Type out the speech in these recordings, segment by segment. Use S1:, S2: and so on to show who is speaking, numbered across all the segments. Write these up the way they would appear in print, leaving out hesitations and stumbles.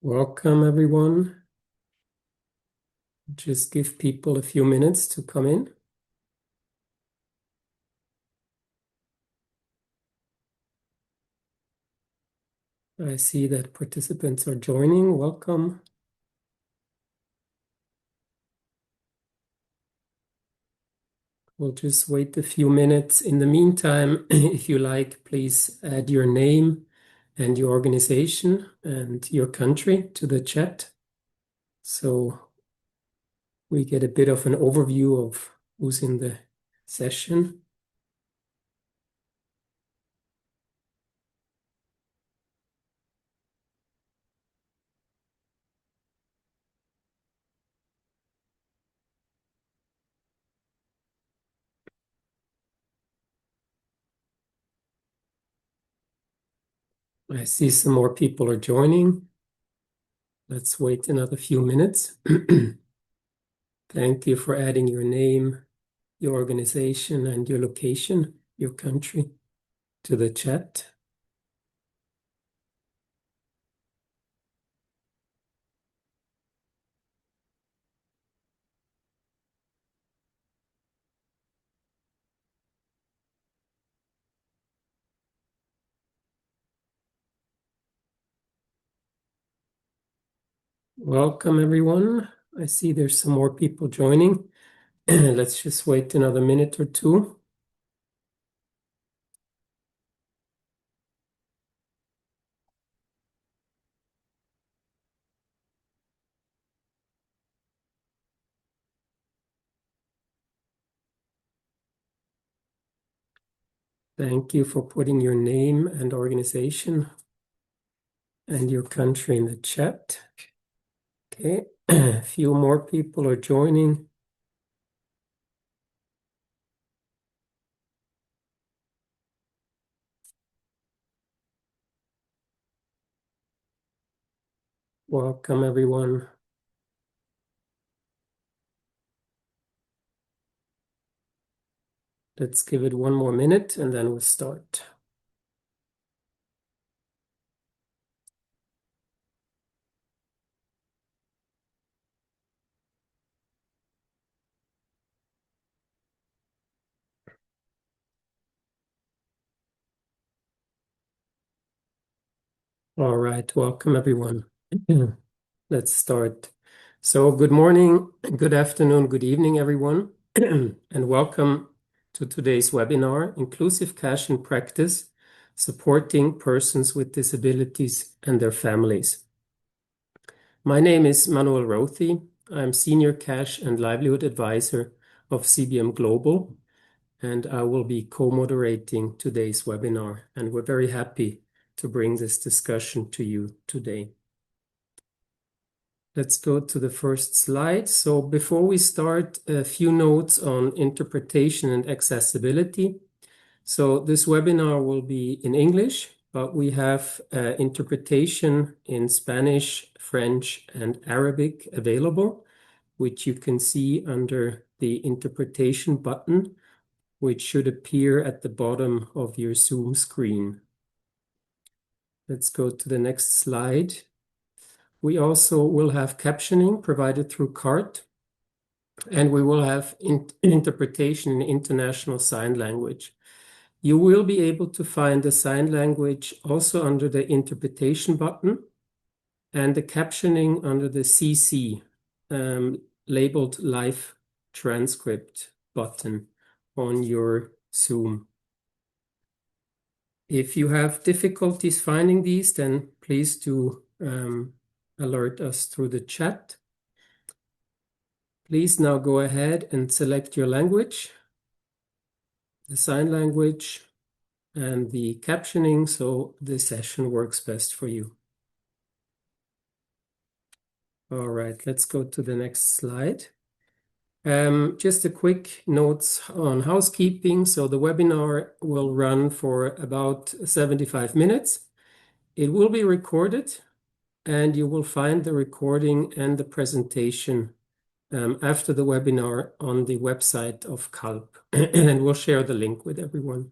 S1: Welcome, everyone. Just give people a few minutes to come in. I see that participants are joining. Welcome. We'll just wait a few minutes. In the meantime, if you like, please add your name and your organization and your country to the chat, so we get a bit of an overview of who's in the session. I see some more people are joining. Let's wait another few minutes. Thank you for adding your name, your organization, and your location, your country, to the chat. Welcome, everyone. I see there's some more people joining. Let's just wait another minute or two. Thank you for putting your name and organization and your country in the chat. Okay, a few more people are joining. Welcome, everyone. Let's give it one more minute and then we'll start. All right, welcome, everyone. Let's start. So good morning, good afternoon, good evening, everyone, and welcome to today's webinar, Inclusive Cash in Practice, Supporting Persons with Disabilities and Their Families. My name is Manuel Rothi. I'm Senior Cash and Livelihood Advisor of CBM Global, and I will be co-moderating today's webinar, and we're very happy to bring this discussion to you today. Let's go to the first slide. So before we start, a few notes on interpretation and accessibility. So this webinar will be in English, but we have interpretation in Spanish, French, and Arabic available, which you can see under the interpretation button, which should appear at the bottom of your Zoom screen. Let's go to the next slide. We also will have captioning provided through CART, and we will have interpretation in International Sign Language. You will be able to find the sign language also under the interpretation button and the captioning under the CC, labeled Live Transcript button on your Zoom. If you have difficulties finding these, then please do alert us through the chat. Please now go ahead and select your language, the sign language, and the captioning, so the session works best for you. All right, let's go to the next slide. Just a quick notes on housekeeping. So the webinar will run for about 75 minutes. It will be recorded, and you will find the recording and the presentation after the webinar on the website of CALP, and we'll share the link with everyone.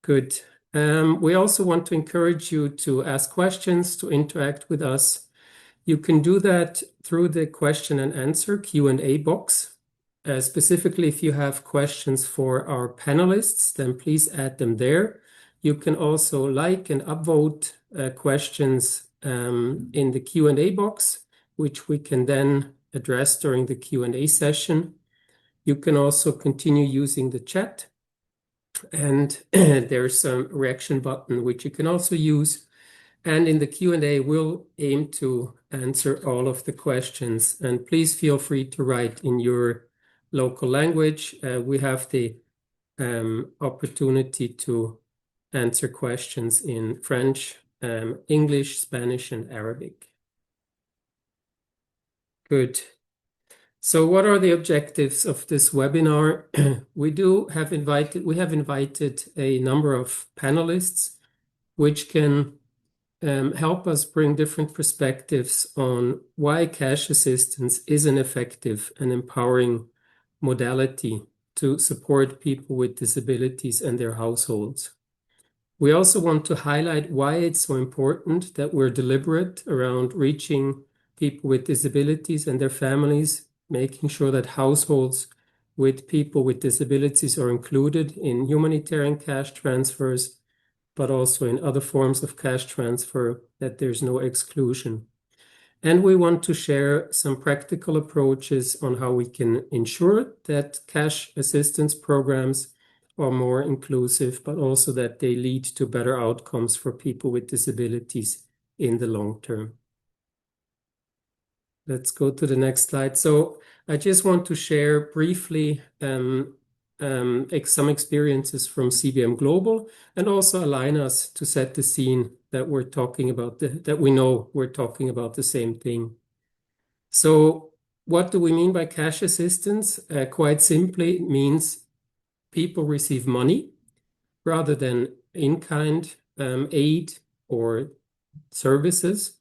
S1: Good. We also want to encourage you to ask questions, to interact with us. You can do that through the question and answer Q&A box. Specifically, if you have questions for our panelists, then please add them there. You can also like and upvote questions in the Q&A box, which we can then address during the Q&A session. You can also continue using the chat, and there's a reaction button which you can also use. And in the Q&A, we'll aim to answer all of the questions. And please feel free to write in your local language. We have the opportunity to answer questions in French, English, Spanish, and Arabic. Good. So what are the objectives of this webinar? We have invited a number of panelists which can help us bring different perspectives on why cash assistance is an effective and empowering modality to support people with disabilities and their households. We also want to highlight why it's so important that we're deliberate around reaching people with disabilities and their families, making sure that households with people with disabilities are included in humanitarian cash transfers, but also in other forms of cash transfer, that there's no exclusion. And we want to share some practical approaches on how we can ensure that cash assistance programs are more inclusive, but also that they lead to better outcomes for people with disabilities in the long term. Let's go to the next slide. So I just want to share briefly some experiences from CBM Global, and also align us to set the scene that we're talking about, that we know we're talking about the same thing. So what do we mean by cash assistance? Quite simply, it means people receive money rather than in-kind aid or services,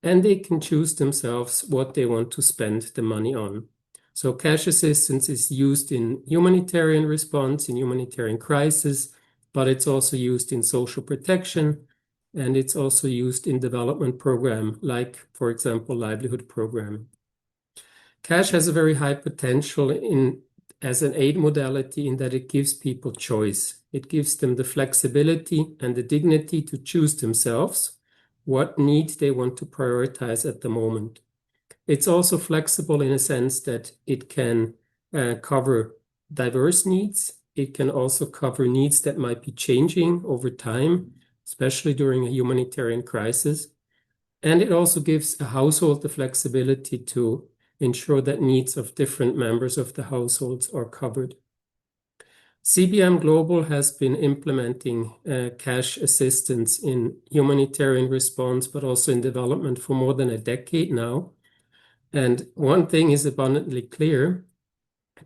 S1: and they can choose themselves what they want to spend the money on. So cash assistance is used in humanitarian response, in humanitarian crisis, but it's also used in social protection, and it's also used in development program, like, for example, livelihood program. Cash has a very high potential as an aid modality in that it gives people choice. It gives them the flexibility and the dignity to choose themselves what need they want to prioritize at the moment. It's also flexible in a sense that it can cover diverse needs. It can also cover needs that might be changing over time, especially during a humanitarian crisis. And it also gives a household the flexibility to ensure that needs of different members of the households are covered. CBM Global has been implementing cash assistance in humanitarian response, but also in development for more than a decade now. And one thing is abundantly clear: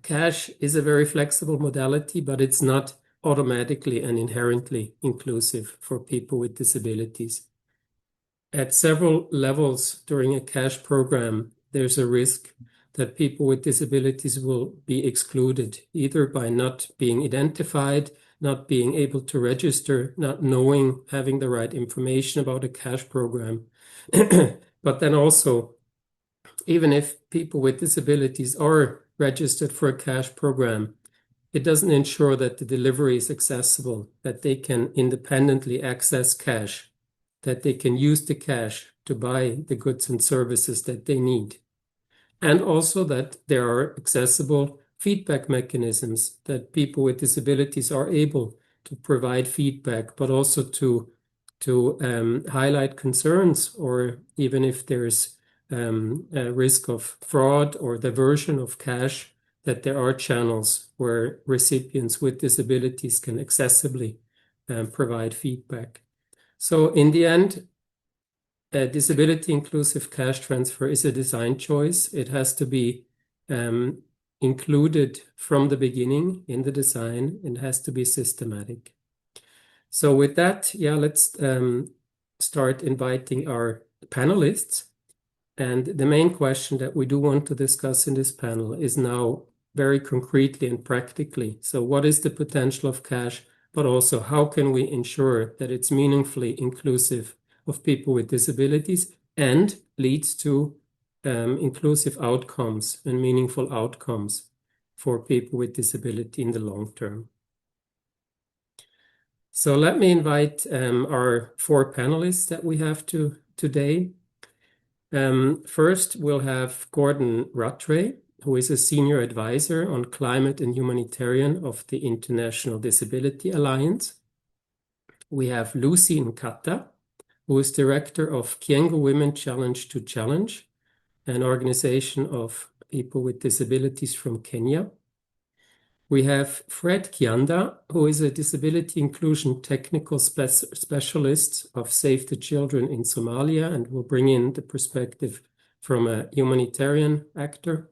S1: cash is a very flexible modality, but it's not automatically and inherently inclusive for people with disabilities. At several levels during a cash program, there's a risk that people with disabilities will be excluded, either by not being identified, not being able to register, not knowing, having the right information about a cash program. But then also, even if people with disabilities are registered for a cash program, it doesn't ensure that the delivery is accessible, that they can independently access cash, that they can use the cash to buy the goods and services that they need. And also that there are accessible feedback mechanisms, that people with disabilities are able to provide feedback, but also to highlight concerns, or even if there's a risk of fraud or diversion of cash, that there are channels where recipients with disabilities can accessibly provide feedback. So in the end, disability inclusive cash transfer is a design choice. It has to be included from the beginning in the design, and has to be systematic. So with that, let's start inviting our panelists. And the main question that we do want to discuss in this panel is now very concretely and practically. So what is the potential of cash? but also how can we ensure that it's meaningfully inclusive of people with disabilities and leads to inclusive outcomes and meaningful outcomes for people with disability in the long term. So let me invite our four panelists that we have today. First, we'll have Gordon Rattray, who is a senior advisor on climate and humanitarian of the International Disability Alliance. We have Lucy Nkata, who is director of Kiengo Women Challenge to Challenge, an organization of people with disabilities from Kenya. We have Fred Kianda, who is a disability inclusion technical specialist of Save the Children in Somalia and will bring in the perspective from a humanitarian actor.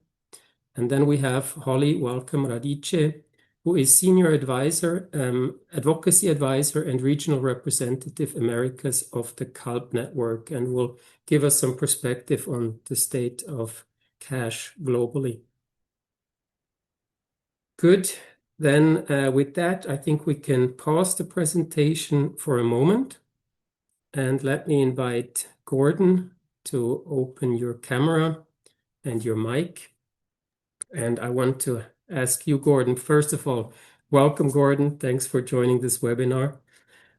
S1: And then we have Holly Welcome Radice, who is senior advisor, advocacy advisor and regional representative Americas of the CALP Network and will give us some perspective on the state of cash globally. Good. Then with that, I think we can pause the presentation for a moment. And let me invite Gordon to open your camera and your mic. And I want to ask you, Gordon, first of all, welcome, Gordon. Thanks for joining this webinar.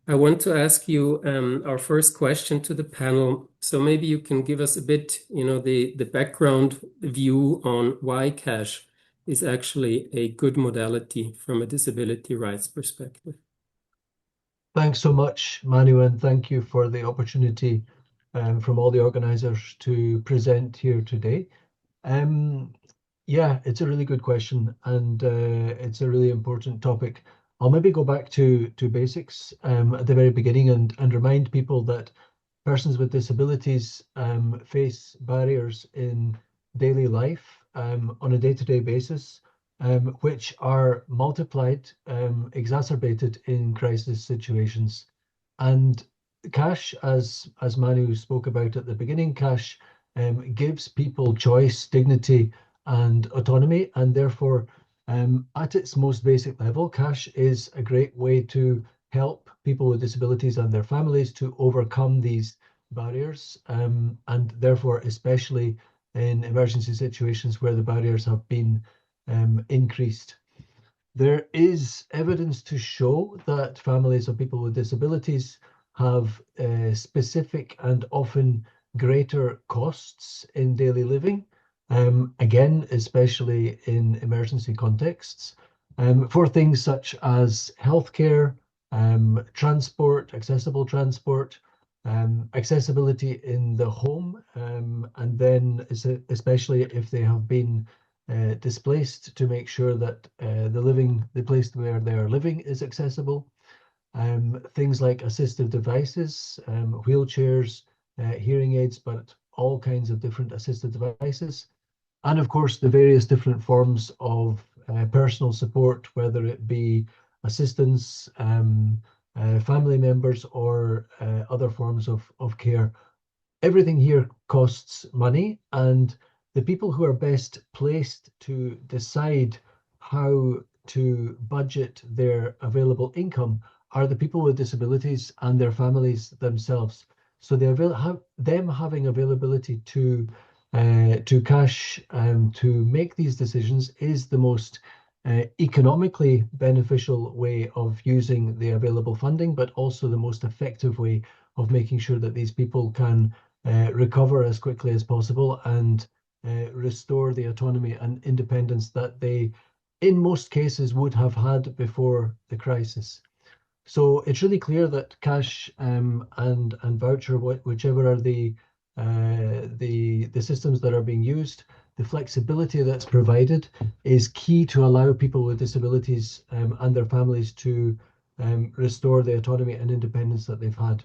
S1: I want to ask you our first question to the panel. So maybe you can give us a bit, the background view on why cash is actually a good modality from a disability rights perspective.
S2: Thanks so much, Manu, and thank you for the opportunity from all the organizers to present here today. Yeah, it's a really good question, and it's a really important topic. I'll maybe go back to basics at the very beginning and remind people that persons with disabilities face barriers in daily life on a day-to-day basis, which are multiplied, exacerbated in crisis situations. And cash, as Manu spoke about at the beginning, cash gives people choice, dignity, and autonomy, and therefore, at its most basic level, cash is a great way to help people with disabilities and their families to overcome these barriers, and therefore, especially in emergency situations where the barriers have been increased. There is evidence to show that families of people with disabilities have specific and often greater costs in daily living, again, especially in emergency contexts, for things such as healthcare, transport, accessible transport, accessibility in the home, and then especially if they have been displaced, to make sure that the place where they are living is accessible. Things like assistive devices, wheelchairs, hearing aids, but all kinds of different assistive devices. And of course, the various different forms of personal support, whether it be assistance, family members, or other forms of care. Everything here costs money, and the people who are best placed to decide how to budget their available income are the people with disabilities and their families themselves. So them having availability to cash to make these decisions is the most economically beneficial way of using the available funding, but also the most effective way of making sure that these people can recover as quickly as possible and restore the autonomy and independence that they, in most cases, would have had before the crisis. So it's really clear that cash and voucher, whichever are the systems that are being used, the flexibility that's provided is key to allow people with disabilities and their families to restore the autonomy and independence that they've had.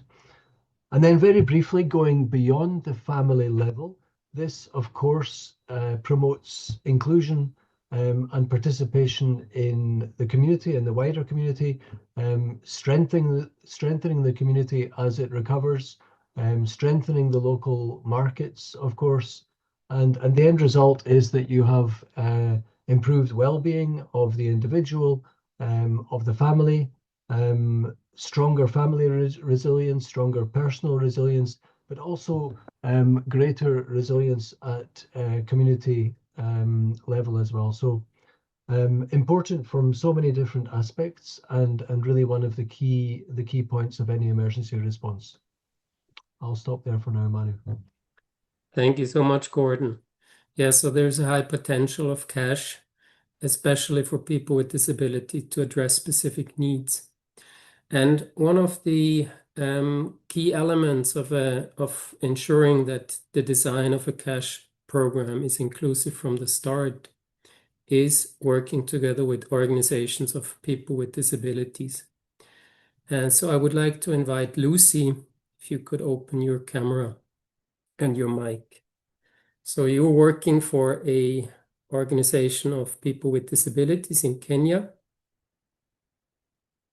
S2: And then very briefly, going beyond the family level, this, of course, promotes inclusion and participation in the community and the wider community, strengthening the community as it recovers, strengthening the local markets, of course. And the end result is that you have improved well-being of the individual, of the family, stronger family resilience, stronger personal resilience, but also greater resilience at community level as well. So important from so many different aspects, and really one of the key points of any emergency response. I'll stop there for now, Manu.
S1: Thank you so much, Gordon. Yeah, so there's a high potential of cash, especially for people with disability, to address specific needs. And one of the key elements of ensuring that the design of a cash program is inclusive from the start is working together with organizations of people with disabilities. And so I would like to invite Lucy, if you could open your camera and your mic. So you're working for a organization of people with disabilities in Kenya,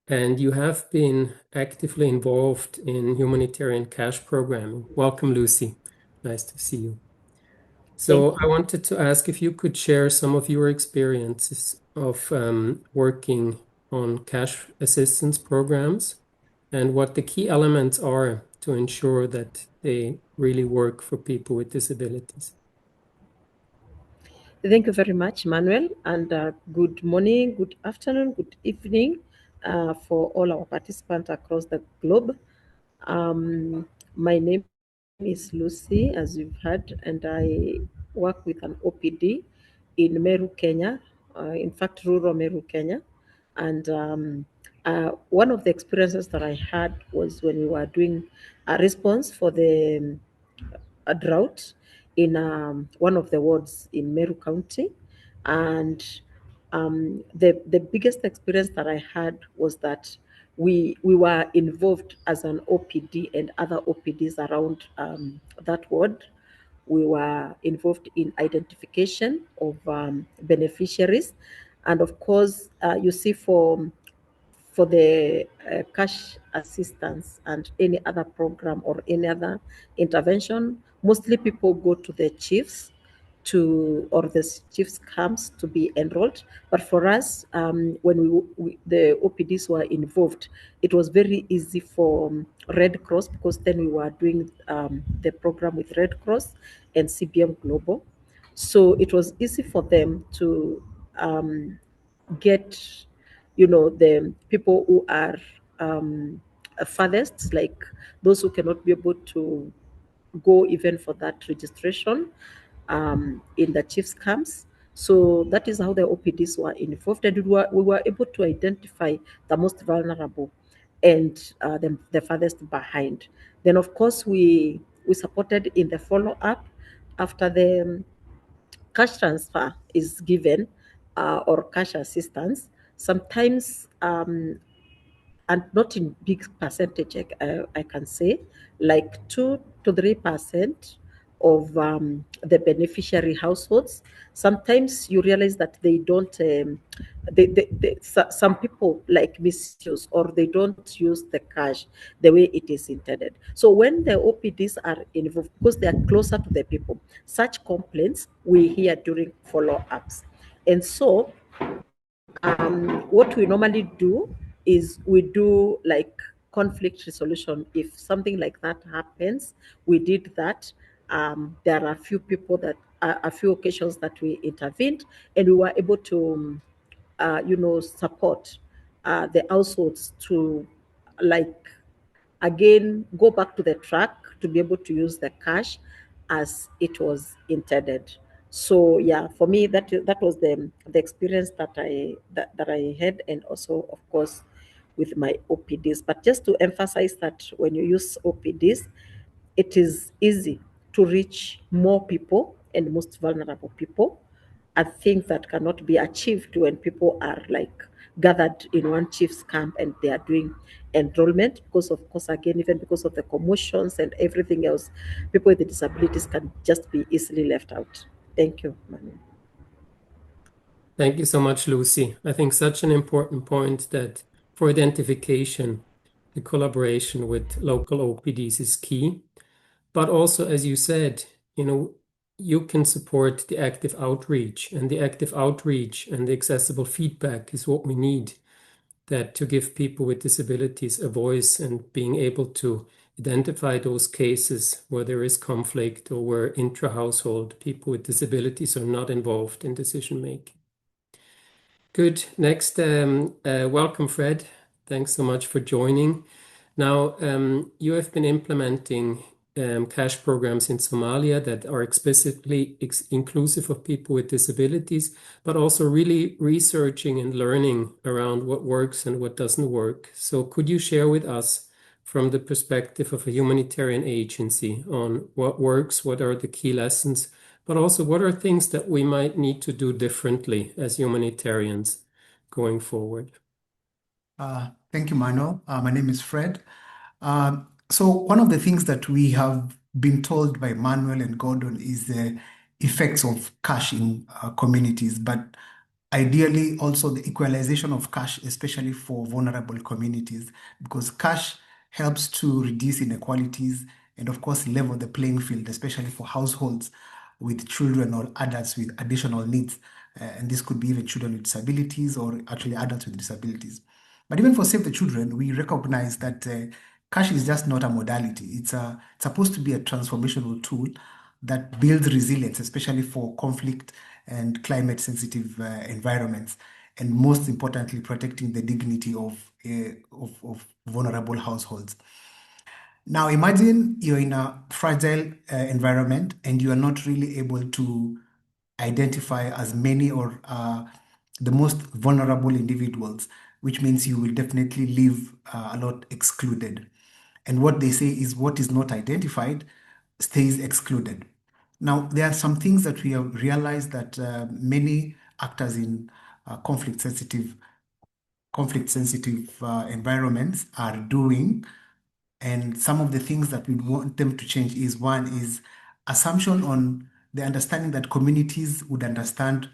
S1: and you have been actively involved in humanitarian cash programming. Welcome, Lucy. Nice to see you. So I wanted to ask if you could share some of your experiences of working on cash assistance programs and what the key elements are to ensure that they really work for people with disabilities.
S3: Thank you very much, Manuel, and good morning, good afternoon, good evening for all our participants across the globe. My name is Lucy, as you've heard, and I work with an OPD in Meru, Kenya, in fact, rural Meru, Kenya. And one of the experiences that I had was when we were doing a response for the a drought in one of the wards in Meru County. And the biggest experience that I had was that we were involved as an OPD and other OPDs around that ward. We were involved in identification of beneficiaries. And of course, you see, for the cash assistance and any other program or any other intervention, mostly people go to the chiefs or the chiefs camps to be enrolled. But for us, when the OPDs were involved, it was very easy for Red Cross, because then we were doing the program with Red Cross and CBM Global. So it was easy for them to get, the people who are farthest, like those who cannot be able to go even for that registration in the chiefs camps. So that is how the OPDs were involved, and we were able to identify the most vulnerable and the farthest behind. Then, of course, we supported in the follow up after the cash transfer is given, or cash assistance. Sometimes, and not in big percentage, I can say, like 2 to 3% of the beneficiary households. Sometimes you realize that they don't, some people like misuse, or they don't use the cash the way it is intended. So when the OPDs are involved, because they are closer to the people, such complaints we hear during follow-ups. And so what we normally do is we do like conflict resolution. If something like that happens, we did that. There are a few people that a few occasions that we intervened, and we were able to, support the households to, like, again go back to the track to be able to use the cash as it was intended. So yeah, for me that was the experience that I had, and also of course with my OPDs. But just to emphasize that when you use OPDs, it is easy to reach more people and most vulnerable people. A thing that cannot be achieved when people are like gathered in one chief's camp and they are doing enrollment, because of course, again, even because of the commotions and everything else, people with disabilities can just be easily left out. Thank you, Manu.
S1: Thank you so much, Lucy. I think such an important point that for identification, the collaboration with local OPDs is key. But also, as you said, you can support the active outreach, and the active outreach and the accessible feedback is what we need. that to give people with disabilities a voice and being able to identify those cases where there is conflict or where intra-household people with disabilities are not involved in decision making. Good. Next, welcome, Fred. Thanks so much for joining. Now, you have been implementing cash programs in Somalia that are explicitly inclusive of people with disabilities, but also really researching and learning around what works and what doesn't work. So could you share with us from the perspective of a humanitarian agency on what works, what are the key lessons, but also what are things that we might need to do differently as humanitarians going forward?
S4: Thank you, Manuel. My name is Fred. So one of the things that we have been told by Manuel and Gordon is the effects of cash in communities, but ideally also the equalization of cash, especially for vulnerable communities, because cash helps to reduce inequalities and of course level the playing field, especially for households with children or adults with additional needs. And this could be even children with disabilities or actually adults with disabilities. But even for Save the Children, we recognize that cash is just not a modality. It's supposed to be a transformational tool that builds resilience, especially for conflict and climate-sensitive environments, and most importantly, protecting the dignity of vulnerable households. Now, imagine you're in a fragile environment and you are not really able to identify as many or the most vulnerable individuals, which means you will definitely leave a lot excluded. And what they say is what is not identified stays excluded. Now, there are some things that we have realized that many actors in conflict-sensitive environments are doing. And some of the things that we want them to change is one is assumption on the understanding that communities would understand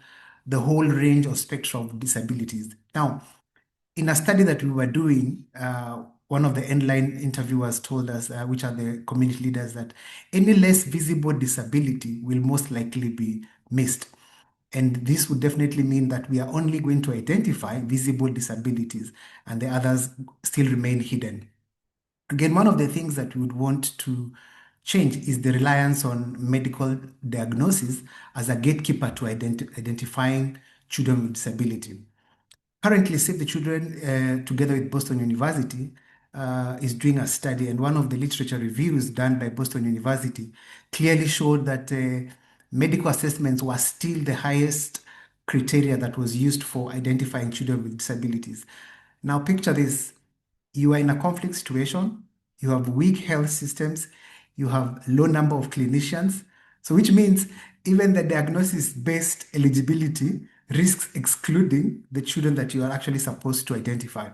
S4: the whole range or spectrum of disabilities. Now, in a study that we were doing, one of the endline interviewers told us, which are the community leaders, that any less visible disability will most likely be missed. And this would definitely mean that we are only going to identify visible disabilities and the others still remain hidden. Again, one of the things that we would want to change is the reliance on medical diagnosis as a gatekeeper to identifying children with disability. Currently, Save the Children, together with Boston University, is doing a study, and one of the literature reviews done by Boston University clearly showed that medical assessments were still the highest criteria that was used for identifying children with disabilities. Now, picture this. You are in a conflict situation, you have weak health systems, you have low number of clinicians, so which means even the diagnosis-based eligibility risks excluding the children that you are actually supposed to identify.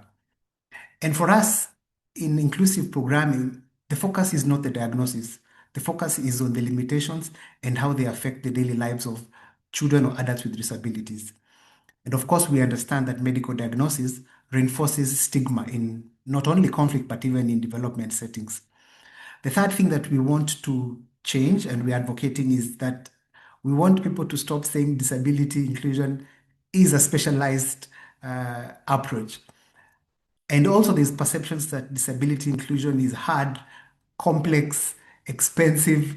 S4: And for us, in inclusive programming, the focus is not the diagnosis. The focus is on the limitations and how they affect the daily lives of children or adults with disabilities. And of course, we understand that medical diagnosis reinforces stigma in not only conflict, but even in development settings. The third thing that we want to change and we're advocating is that we want people to stop saying disability inclusion is a specialized approach. And also there's perceptions that disability inclusion is hard, complex, expensive.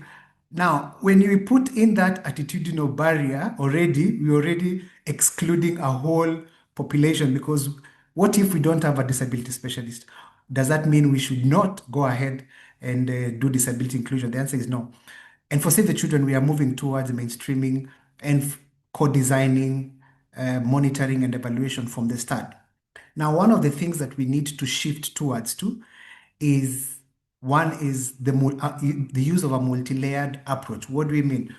S4: Now, when you put in that attitudinal barrier we're already excluding a whole population, because what if we don't have a disability specialist? Does that mean we should not go ahead and do disability inclusion? The answer is no. And for Save the Children, we are moving towards mainstreaming and co-designing, monitoring and evaluation from the start. Now, one of the things that we need to shift towards is the use of a multi-layered approach. What do we mean?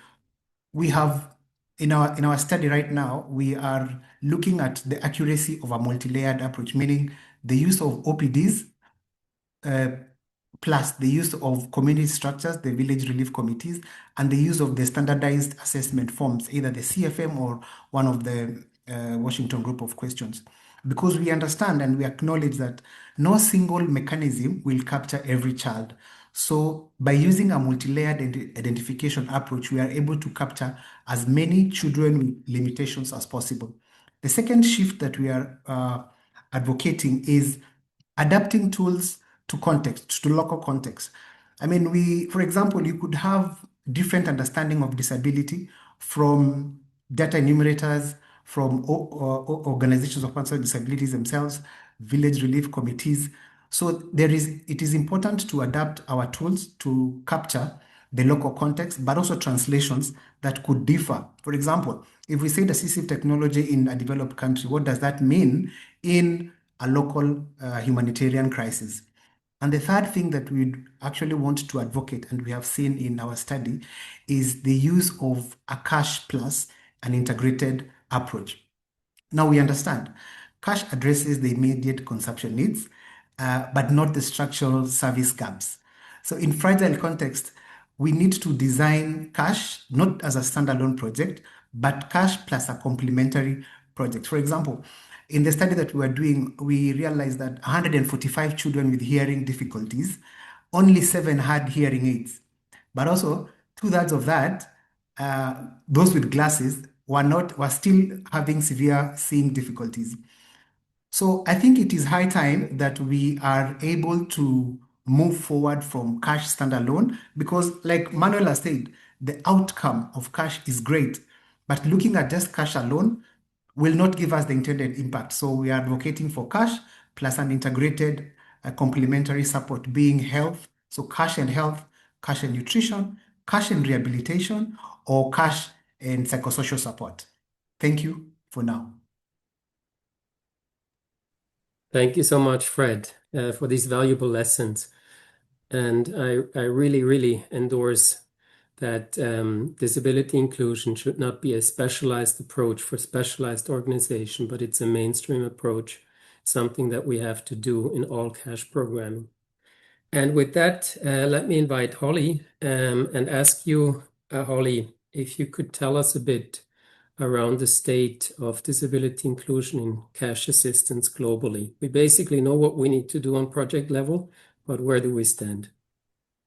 S4: We have in our study right now, we are looking at the accuracy of a multi-layered approach, meaning the use of OPDs plus the use of community structures, the village relief committees, and the use of the standardized assessment forms, either the CFM or one of the Washington group of questions. Because we understand and we acknowledge that no single mechanism will capture every child. So by using a multi-layered identification approach, we are able to capture as many children with limitations as possible. The second shift that we are advocating is adapting tools to context, to local context. I mean, for example, you could have different understanding of disability from data enumerators, from organizations of persons with disabilities themselves, village relief committees. So it is important to adapt our tools to capture the local context, but also translations that could differ. For example, if we say the assistive technology in a developed country, what does that mean in a local humanitarian crisis? And the third thing that we actually want to advocate, and we have seen in our study, is the use of a cash plus an integrated approach. Now we understand cash addresses the immediate consumption needs, but not the structural service gaps. So in fragile context, we need to design cash not as a standalone project, but cash plus a complementary project. For example, in the study that we were doing, we realized that 145 children with hearing difficulties, only 7 had hearing aids. But also, 2/3 of that, those with glasses, were still having severe seeing difficulties. So I think it is high time that we are able to move forward from cash standalone because, like Manuel has said, the outcome of cash is great, but looking at just cash alone will not give us the intended impact. So we are advocating for cash plus an integrated complementary support being health. So cash and health, cash and nutrition, cash and rehabilitation, or cash and psychosocial support. Thank you for now.
S1: Thank you so much, Fred, for these valuable lessons. And I really, really endorse that disability inclusion should not be a specialized approach for specialized organization, but it's a mainstream approach, something that we have to do in all cash programming. And with that, let me invite Holly and ask you, Holly, if you could tell us a bit around the state of disability inclusion in cash assistance globally. We basically know what we need to do on project level, but where do we stand?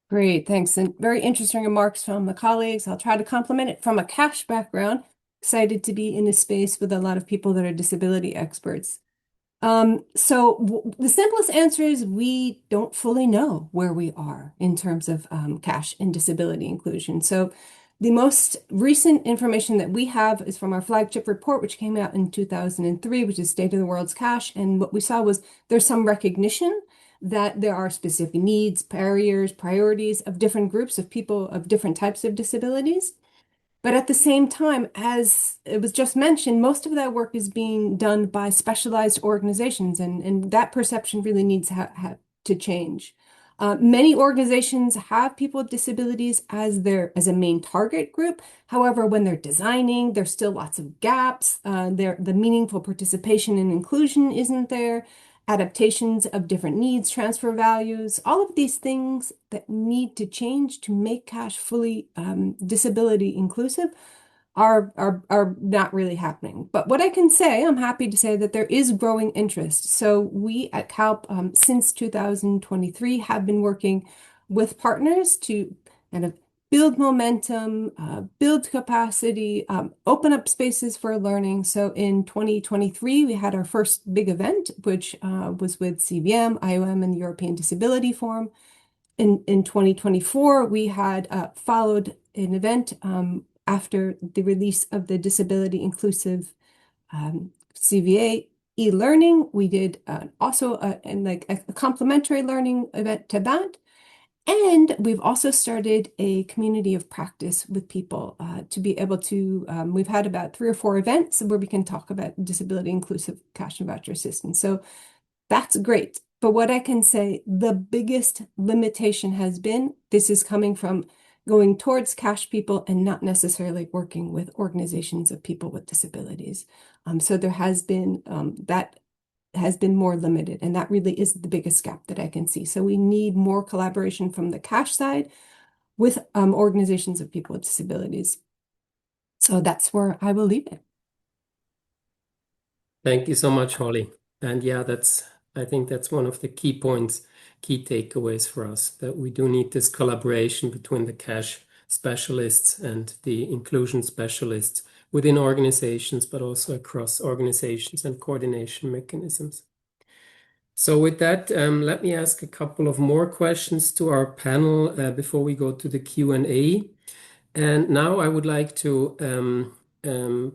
S5: Great, thanks. And very interesting remarks from the colleagues. I'll try to complement it from a cash background. Excited to be in a space with a lot of people that are disability experts. So the simplest answer is we don't fully know where we are in terms of cash and disability inclusion. So the most recent information that we have is from our flagship report, which came out in 2003, which is State of the World's Cash. And what we saw was there's some recognition that there are specific needs, barriers, priorities of different groups of people of different types of disabilities. But at the same time, as it was just mentioned, most of that work is being done by specialized organizations, and that perception really needs to change. Many organizations have people with disabilities as a main target group. However, when they're designing, there's still lots of gaps. The meaningful participation and inclusion isn't there. Adaptations of different needs, transfer values, all of these things that need to change to make cash fully disability inclusive are not really happening. But what I can say, I'm happy to say that there is growing interest. So we at CALP since 2023 have been working with partners to kind of build momentum, build capacity, open up spaces for learning. So in 2023, we had our first big event, which was with CBM, IOM, and the European Disability Forum. In 2024, we had followed an event after the release of the Disability Inclusive CVA e-learning. We did also a complementary learning event to that. And we've also started a community of practice with people to be able to, we've had about 3 or 4 events where we can talk about disability inclusive cash and voucher assistance. So that's great. But what I can say, the biggest limitation has been, this is coming from going towards cash people and not necessarily working with organizations of people with disabilities. So there has been that has been more limited, and that really is the biggest gap that I can see. So we need more collaboration from the cash side with organizations of people with disabilities. So that's where I will leave it.
S1: Thank you so much, Holly. And yeah, I think that's one of the key points, key takeaways for us, that we do need this collaboration between the cash specialists and the inclusion specialists within organizations, but also across organizations and coordination mechanisms. So with that, let me ask a couple of more questions to our panel before we go to the Q&A. And now I would like to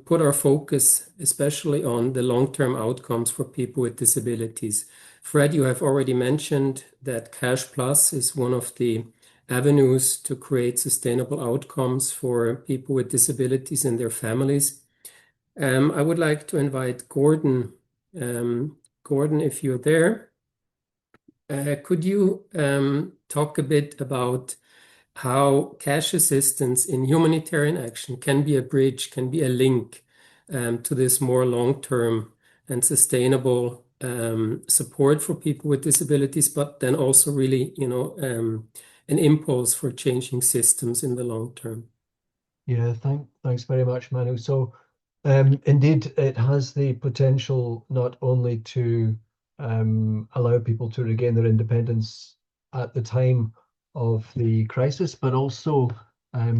S1: put our focus especially on the long-term outcomes for people with disabilities. Fred, you have already mentioned that Cash Plus is one of the avenues to create sustainable outcomes for people with disabilities and their families. I would like to invite Gordon. Gordon, if you're there, could you talk a bit about how cash assistance in humanitarian action can be a bridge, can be a link to this more long-term and sustainable support for people with disabilities, but then also really, an impulse for changing systems in the long term?
S2: Yeah, thanks very much, Manu. So, indeed, it has the potential not only to allow people to regain their independence at the time of the crisis, but also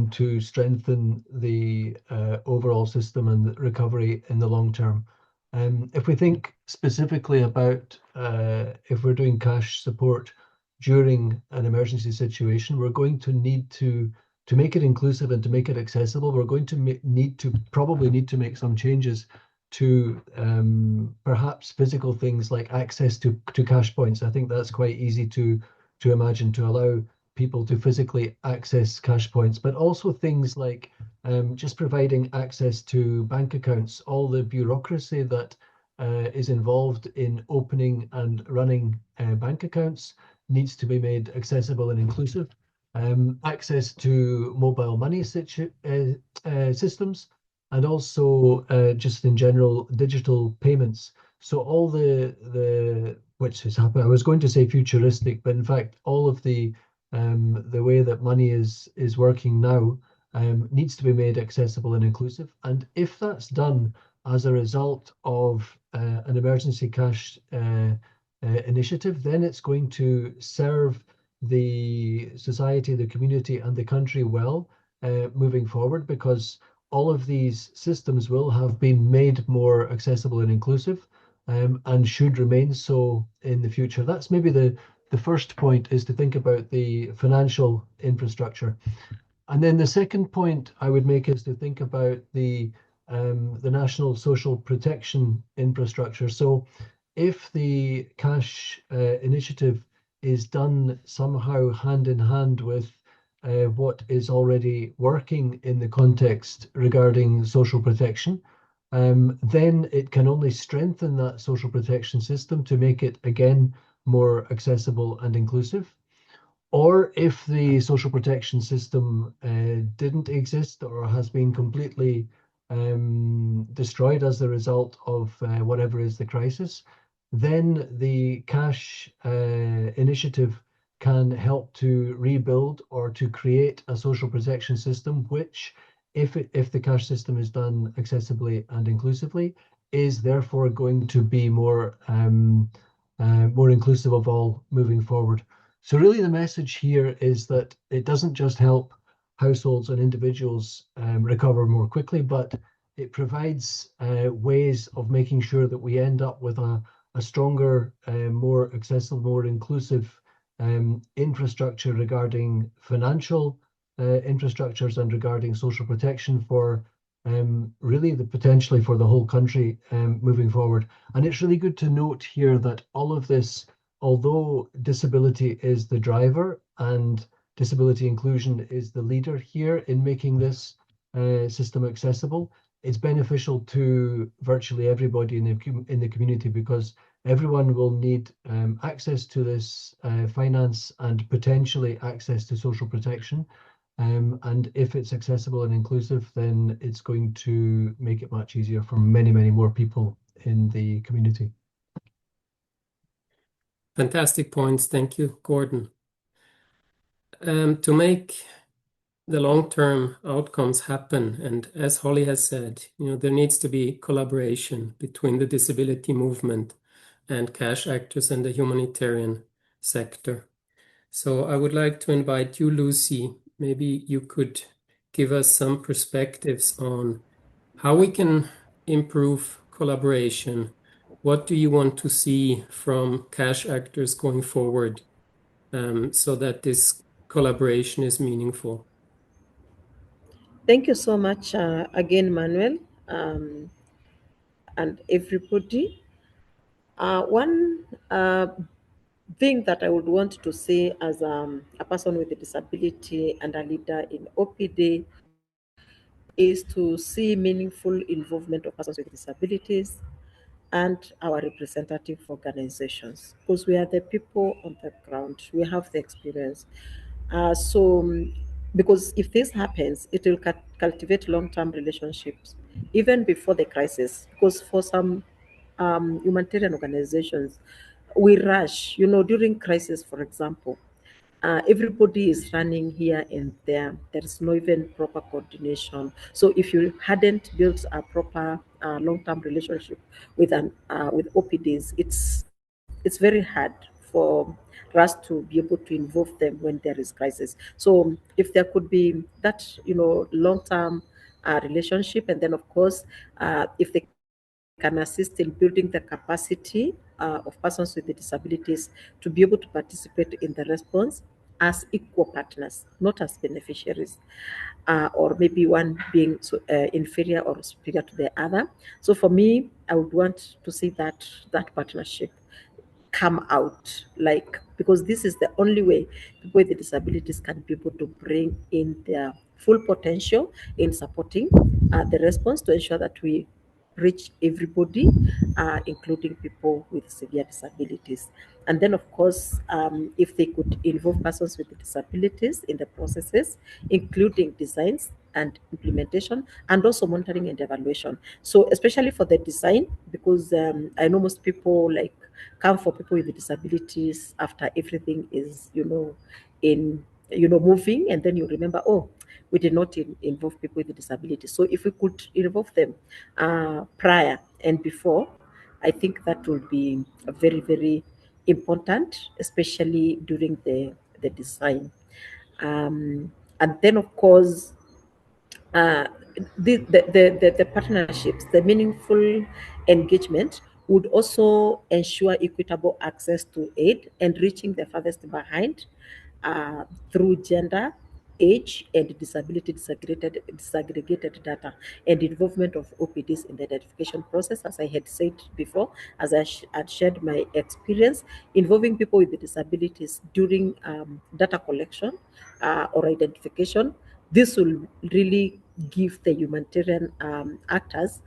S2: to strengthen the overall system and recovery in the long term. If we think specifically about if we're doing cash support during an emergency situation, we're going to need to make it inclusive and to make it accessible. We're going to probably need to make some changes to perhaps physical things like access to cash points. I think that's quite easy to imagine, to allow people to physically access cash points, but also things like just providing access to bank accounts. All the bureaucracy that is involved in opening and running bank accounts needs to be made accessible and inclusive. Access to mobile money systems, and also just in general digital payments. So all the which has happened, I was going to say futuristic, but in fact all of the way that money is working now needs to be made accessible and inclusive. And if that's done as a result of an emergency cash initiative, then it's going to serve the society, the community, and the country well moving forward, because all of these systems will have been made more accessible and inclusive, and should remain so in the future. That's maybe the first point, is to think about the financial infrastructure. And then the second point I would make is to think about the national social protection infrastructure. So if the cash initiative is done somehow hand in hand with what is already working in the context regarding social protection, then it can only strengthen that social protection system to make it again more accessible and inclusive. Or if the social protection system didn't exist or has been completely destroyed as a result of whatever is the crisis, then the cash initiative can help to rebuild or to create a social protection system which, if the cash system is done accessibly and inclusively, is therefore going to be more inclusive of all moving forward. So really the message here is that it doesn't just help households and individuals recover more quickly, but it provides ways of making sure that we end up with a stronger, more accessible, more inclusive infrastructure regarding financial infrastructures and regarding social protection for really potentially for the whole country moving forward. And it's really good to note here that all of this, although disability is the driver and disability inclusion is the leader here in making this system accessible, it's beneficial to virtually everybody in the community, because everyone will need access to this finance and potentially access to social protection. And if it's accessible and inclusive, then it's going to make it much easier for many, many more people in the community.
S1: Fantastic points. Thank you, Gordon. To make the long-term outcomes happen, and as Holly has said, there needs to be collaboration between the disability movement and cash actors and the humanitarian sector. So I would like to invite you, Lucy. Maybe you could give us some perspectives on how we can improve collaboration what do you want to see from cash actors going forward so that this collaboration is meaningful?
S3: Thank you so much again, Manuel, um, and everybody. One thing that I would want to say as a person with a disability and a leader in OPD is to see meaningful involvement of persons with disabilities and our representative organizations, because we are the people on the ground. We have the experience. Because if this happens, it will cultivate long-term relationships even before the crisis. Because for some humanitarian organizations, we rush. During crisis, for example, everybody is running here and there. There is no even proper coordination. So if you hadn't built a proper long-term relationship with OPDs, it's very hard for us to be able to involve them when there is crisis. So if there could be that long-term relationship, and then of course if they can assist in building the capacity of persons with the disabilities to be able to participate in the response as equal partners, not as beneficiaries, or maybe one being inferior or superior to the other. So for me, I would want to see that partnership come out, like, because this is the only way people with disabilities can be able to bring in their full potential in supporting the response to ensure that we reach everybody, including people with severe disabilities. And then, of course, if they could involve persons with disabilities in the processes, including designs and implementation, and also monitoring and evaluation. So, especially for the design, because I know most people come for people with disabilities after everything is, in moving, and then you remember, oh, we did not involve people with disabilities. So if we could involve them prior and before, I think that would be very, very important, especially during the design. And then, of course, uh, the partnerships, the meaningful engagement would also ensure equitable access to aid and reaching the farthest behind through gender, age, and disability disaggregated data, and involvement of OPDs in the identification process. As I had said before, as I had shared my experience, involving people with disabilities during data collection or identification, this will really give the humanitarian actors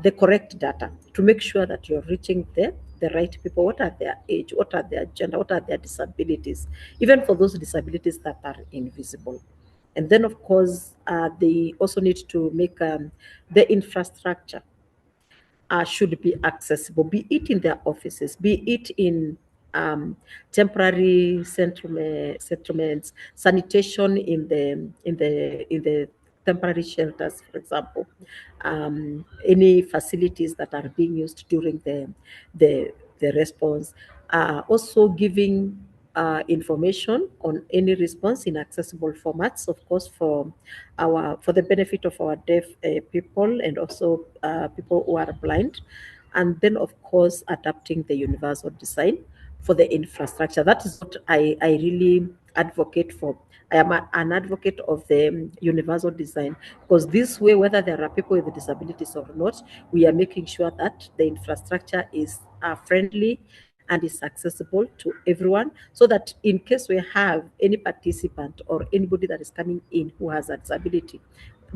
S3: the correct data to make sure that you're reaching the right people. What are their age? What are their gender? What are their disabilities? Even for those disabilities that are invisible. And then, of course, they also need to make the infrastructure should be accessible, be it in their offices, be it in temporary settlements, sanitation in the temporary shelters, for example, any facilities that are being used during the response. Also giving information on any response in accessible formats, of course, for the benefit of our deaf people, and also people who are blind. And then, of course, adapting the universal design for the infrastructure. That is what I really advocate for. I am an advocate of the universal design, because this way, whether there are people with disabilities or not, we are making sure that the infrastructure is friendly and is accessible to everyone, so that in case we have any participant or anybody that is coming in who has a disability,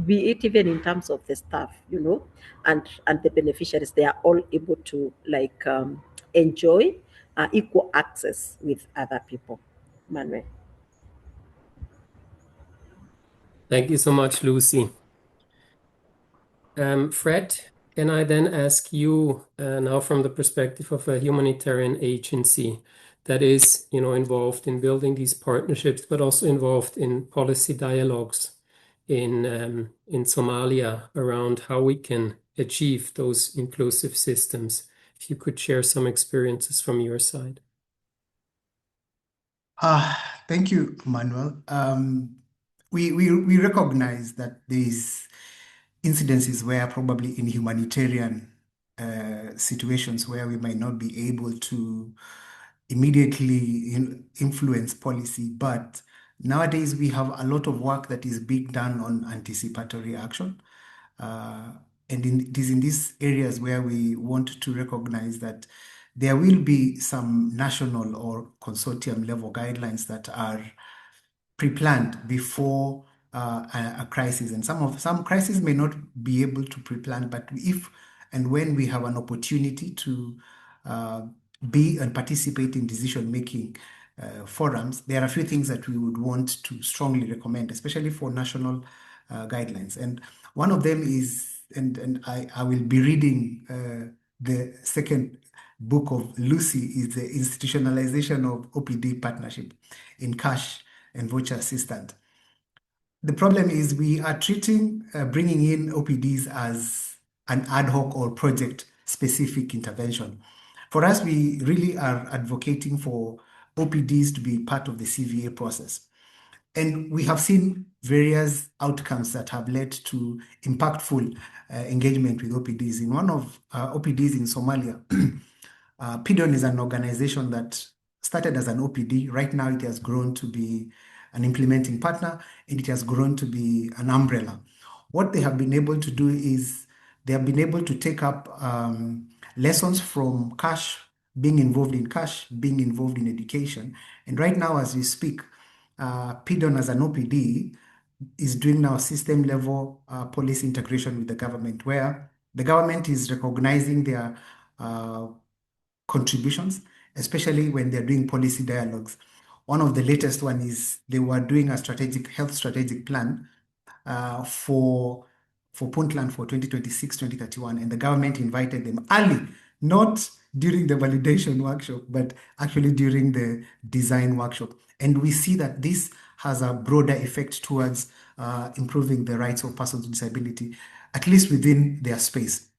S3: be it even in terms of the staff, and the beneficiaries, they are all able to enjoy equal access with other people. Manuel.
S1: Thank you so much, Lucy. Fred, can I then ask you now from the perspective of a humanitarian agency that is, involved in building these partnerships, but also involved in policy dialogues in Somalia around how we can achieve those inclusive systems. If you could share some experiences from your side.
S4: Thank you, Manuel. We recognize that these incidences where probably in humanitarian situations where we might not be able to immediately influence policy, but nowadays we have a lot of work that is being done on anticipatory action. And it is in these areas where we want to recognize that there will be some national or consortium level guidelines that are pre-planned before a crisis. And some crises may not be able to pre-plan, but if and when we have an opportunity to be and participate in decision-making forums, there are a few things that we would want to strongly recommend, especially for national guidelines. And one of them is, and I will be reading the second book of Lucy, is the institutionalization of OPD partnership in cash and voucher assistant. The problem is we are treating bringing in OPDs as an ad hoc or project-specific intervention. For us, we really are advocating for OPDs to be part of the CVA process. And we have seen various outcomes that have led to impactful engagement with OPDs. In one of OPDs in Somalia, PIDON is an organization that started as an OPD. Right now, it has grown to be an implementing partner, and it has grown to be an umbrella. What they have been able to do is they have been able to take up lessons from cash, being involved in cash, being involved in education. And right now, as we speak, PIDON as an OPD is doing now system level policy integration with the government, where the government is recognizing their contributions, especially when they're doing policy dialogues. One of the latest one is they were doing a health strategic plan for Puntland for 2026-2031, and the government invited them early, not during the validation workshop, but actually during the design workshop. And we see that this has a broader effect towards improving the rights of persons with disability, at least within their space.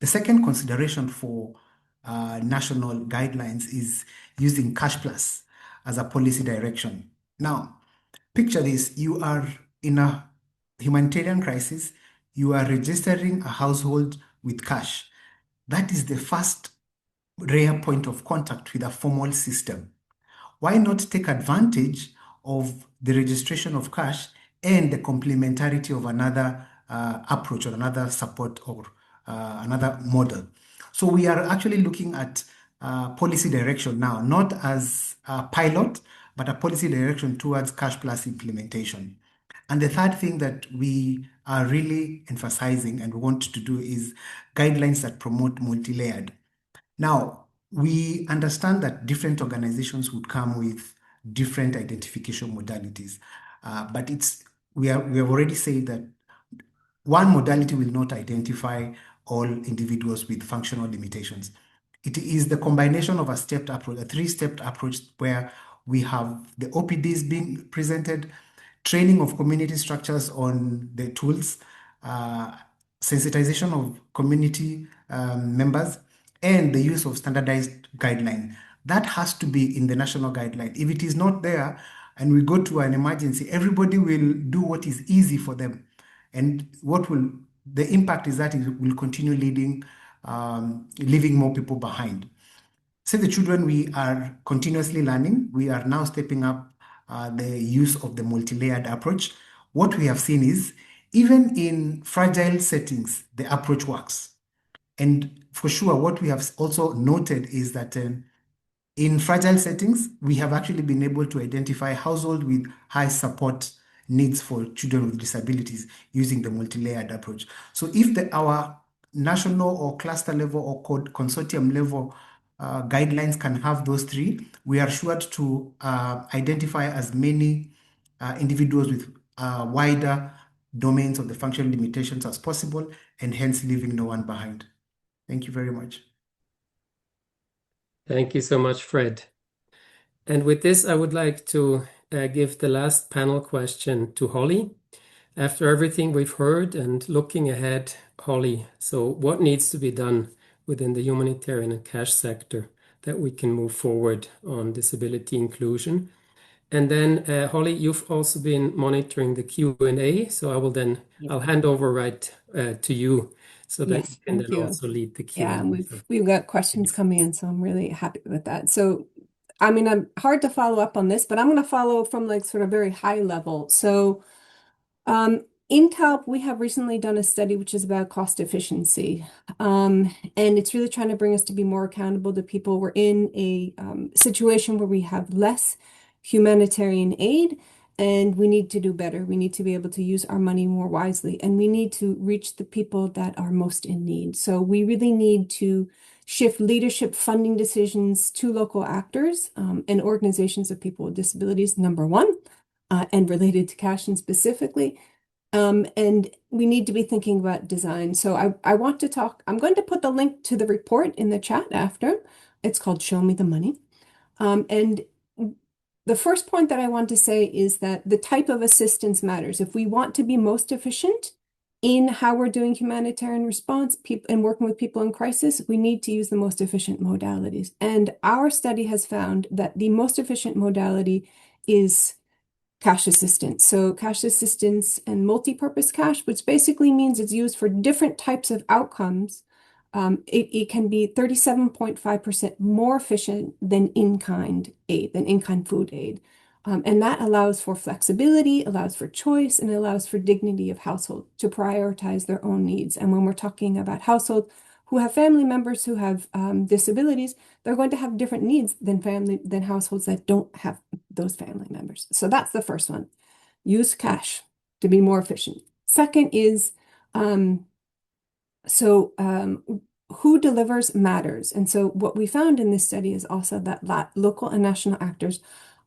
S4: The second consideration for national guidelines is using Cash Plus as a policy direction. Now, picture this: you are in a humanitarian crisis, you are registering a household with cash. That is the first rare point of contact with a formal system. Why not take advantage of the registration of cash and the complementarity of another approach or another support or another model? So we are actually looking at policy direction now, not as a pilot, but a policy direction towards cash plus implementation. And the third thing that we are really emphasizing and want to do is guidelines that promote multi-layered. Now, we understand that different organizations would come with different identification modalities, but we have already said that one modality will not identify all individuals with functional limitations. It is the combination of a stepped approach, a three-stepped approach, where we have the OPDs being presented, training of community structures on the tools, sensitization of community members, and the use of standardized guideline. That has to be in the national guideline. If it is not there and we go to an emergency, everybody will do what is easy for them. And the impact is that it will continue leaving more people behind. Save the Children, we are continuously learning. We are now stepping up the use of the multi-layered approach. What we have seen is, even in fragile settings, the approach works. And for sure, what we have also noted is that in fragile settings, we have actually been able to identify households with high support needs for children with disabilities using the multi-layered approach. So if our national or cluster level or consortium level guidelines can have those three, we are assured to identify as many individuals with wider domains of the functional limitations as possible, and hence leaving no one behind. Thank you very much.
S1: Thank you so much, Fred. And with this, I would like to give the last panel question to Holly. After everything we've heard and looking ahead, Holly, so what needs to be done within the humanitarian and cash sector that we can move forward on disability inclusion? And then, Holly, you've also been monitoring the Q&A, so I'll hand over right to you so that
S5: Yes,
S1: you can
S5: thank
S1: then
S5: you.
S1: also lead the Q&A.
S5: Yeah, and we've got questions coming in, so I'm really happy with that. So, I mean, I'm hard to follow up on this, but I'm going to follow from like sort of very high level. So, in CALP, we have recently done a study which is about cost efficiency, and it's really trying to bring us to be more accountable to people. We're in a situation where we have less humanitarian aid, and we need to do better. We need to be able to use our money more wisely, and we need to reach the people that are most in need. So we really need to shift leadership funding decisions to local actors and organizations of people with disabilities, number one, and related to CASH specifically. And we need to be thinking about design. So I want to talk, I'm going to put the link to the report in the chat after. It's called Show Me the Money. And the first point that I want to say is that the type of assistance matters. If we want to be most efficient in how we're doing humanitarian response and working with people in crisis, we need to use the most efficient modalities. And our study has found that the most efficient modality is cash assistance. So cash assistance and multi-purpose cash, which basically means it's used for different types of outcomes. It can be 37.5% more efficient than in-kind aid, than in-kind food aid. And that allows for flexibility, allows for choice, and allows for dignity of household to prioritize their own needs. And when we're talking about households who have family members who have disabilities, they're going to have different needs than households that don't have those family members. So that's the first one. Use cash to be more efficient. Second is who delivers matters. And so what we found in this study is also that local and national actors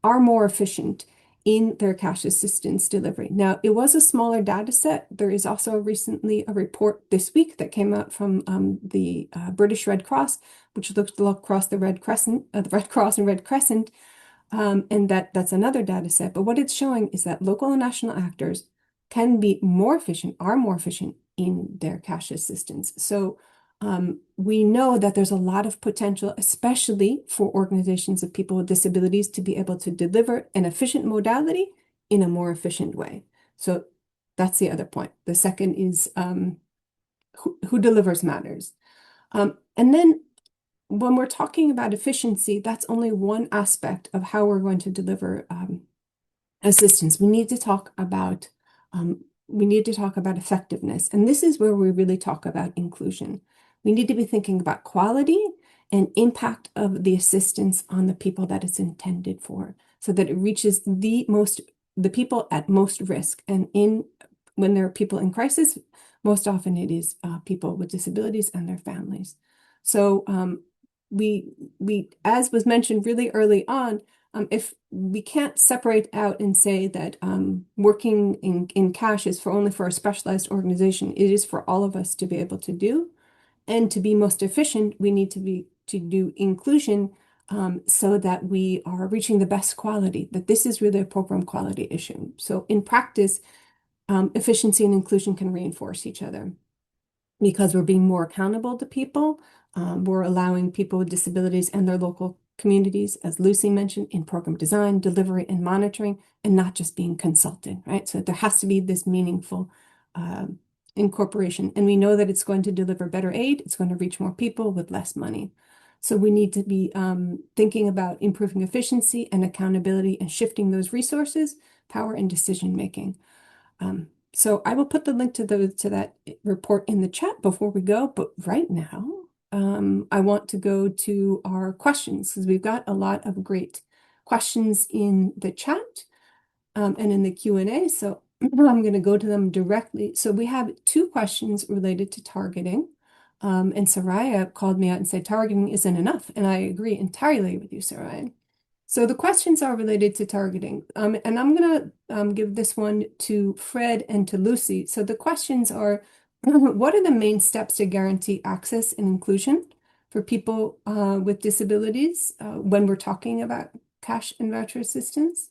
S5: are more efficient in their cash assistance delivery. Now, it was a smaller data set. There is also recently a report this week that came out from the British Red Cross, which looked across the Red Cross and Red Crescent, and that's another data set. But what it's showing is that local and national actors can be more efficient, are more efficient in their cash assistance. So we know that there's a lot of potential, especially for organizations of people with disabilities, to be able to deliver an efficient modality in a more efficient way. So that's the other point. The second is who delivers matters. And then when we're talking about efficiency, that's only one aspect of how we're going to deliver assistance. We need to talk about effectiveness, and this is where we really talk about inclusion. We need to be thinking about quality and impact of the assistance on the people that it's intended for, so that it reaches the people at most risk. And when there are people in crisis, most often it is people with disabilities and their families. So we, as was mentioned really early on, if we can't separate out and say that working in cash is only for a specialized organization, it is for all of us to be able to do. And to be most efficient, we need to do inclusion so that we are reaching the best quality, that this is really a program quality issue. So in practice, efficiency and inclusion can reinforce each other because we're being more accountable to people. We're allowing people with disabilities and their local communities, as Lucy mentioned, in program design, delivery, and monitoring, and not just being consulted, right? So there has to be this meaningful incorporation. And we know that it's going to deliver better aid. It's going to reach more people with less money. So we need to be thinking about improving efficiency and accountability and shifting those resources, power, and decision-making. So I will put the link to that report in the chat before we go. But right now, I want to go to our questions because we've got a lot of great questions in the chat and in the Q&A. So I'm going to go to them directly. So we have two questions related to targeting. And Soraya called me out and said, targeting isn't enough. And I agree entirely with you, Soraya. So the questions are related to targeting. And I'm going to give this one to Fred and to Lucy. So the questions are, what are the main steps to guarantee access and inclusion for people with disabilities when we're talking about cash and voucher assistance?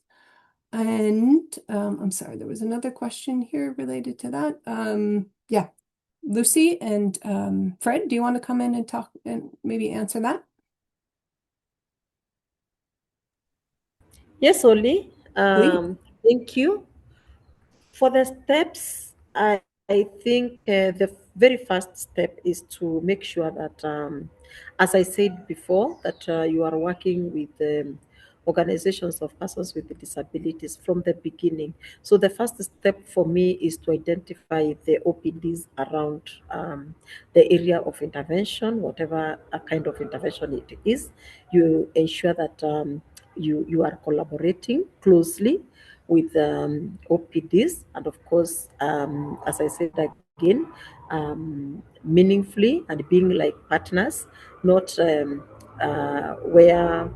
S5: And I'm sorry, there was another question here related to that. Yeah, Lucy and Fred, do you want to come in and talk and maybe answer that?
S3: Yes, Oli. Thank you. For the steps, I I think the very first step is to make sure that, as I said before, that you are working with organizations of persons with disabilities from the beginning. So the first step for me is to identify the OPDs around the area of intervention, whatever kind of intervention it is. You ensure that you are collaborating closely with OPDs, and of course, as I said again, meaningfully and being like partners, not where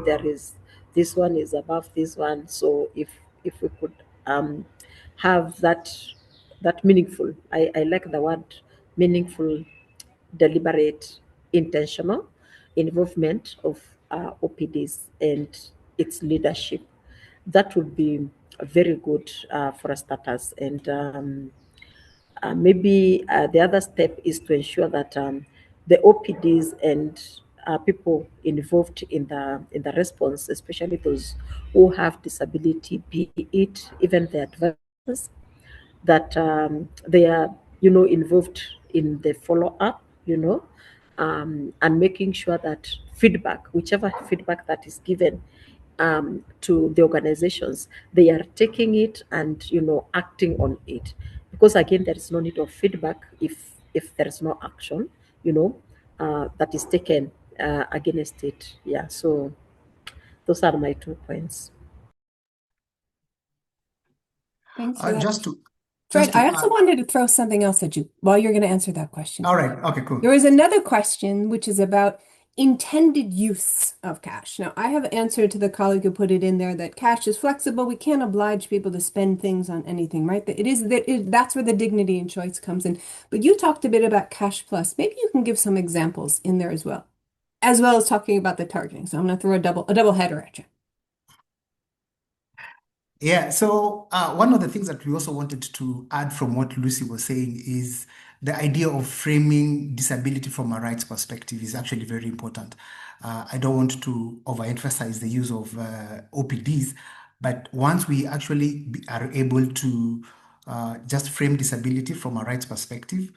S3: there is this one is above this one. So if we could have that meaningful, I like the word meaningful, deliberate, intentional involvement of OPDs and its leadership. That would be very good for starters. And maybe the other step is to ensure that the OPDs and people involved in the response, especially those who have disability, be it even the advisors, that they are, involved in the follow up, and making sure that feedback, whichever feedback that is given to the organizations, they are taking it and acting on it. Because again, there is no need of feedback if there is no action, that is taken against it. Yeah. So those are my 2 points.
S5: Thanks for that.
S4: Just to
S5: Fred, I also wanted to throw something else at you while you're going to answer that question.
S4: All right. Okay, cool.
S5: There was another question, which is about intended use of cash. Now, I have answered to the colleague who put it in there that cash is flexible. We can't oblige people to spend things on anything, right? That's where the dignity and choice comes in. But you talked a bit about Cash Plus. Maybe you can give some examples in there as well as talking about the targeting. So I'm going to throw a double header at you.
S4: Yeah, so one of the things that we also wanted to add from what Lucy was saying is the idea of framing disability from a rights perspective is actually very important. I don't want to overemphasize the use of OPDs, but once we actually are able to just frame disability from a rights perspective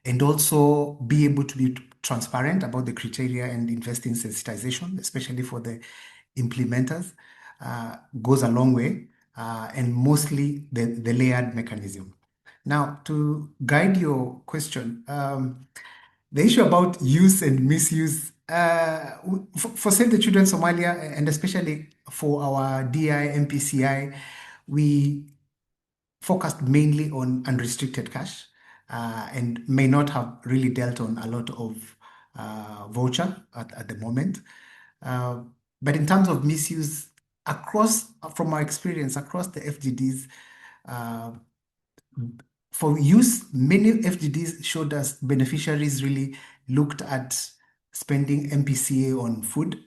S4: and also be able to be transparent about the criteria and invest in sensitization, especially for the implementers, goes a long way. And mostly the layered mechanism. Now, to guide your question, the issue about use and misuse, for Save the Children Somalia, and especially for our DI, MPCI, we focused mainly on unrestricted cash and may not have really dealt on a lot of voucher at the moment. But in terms of misuse, from our experience across the FGDs, for use, many FGDs showed us beneficiaries really looked at spending MPCA on food,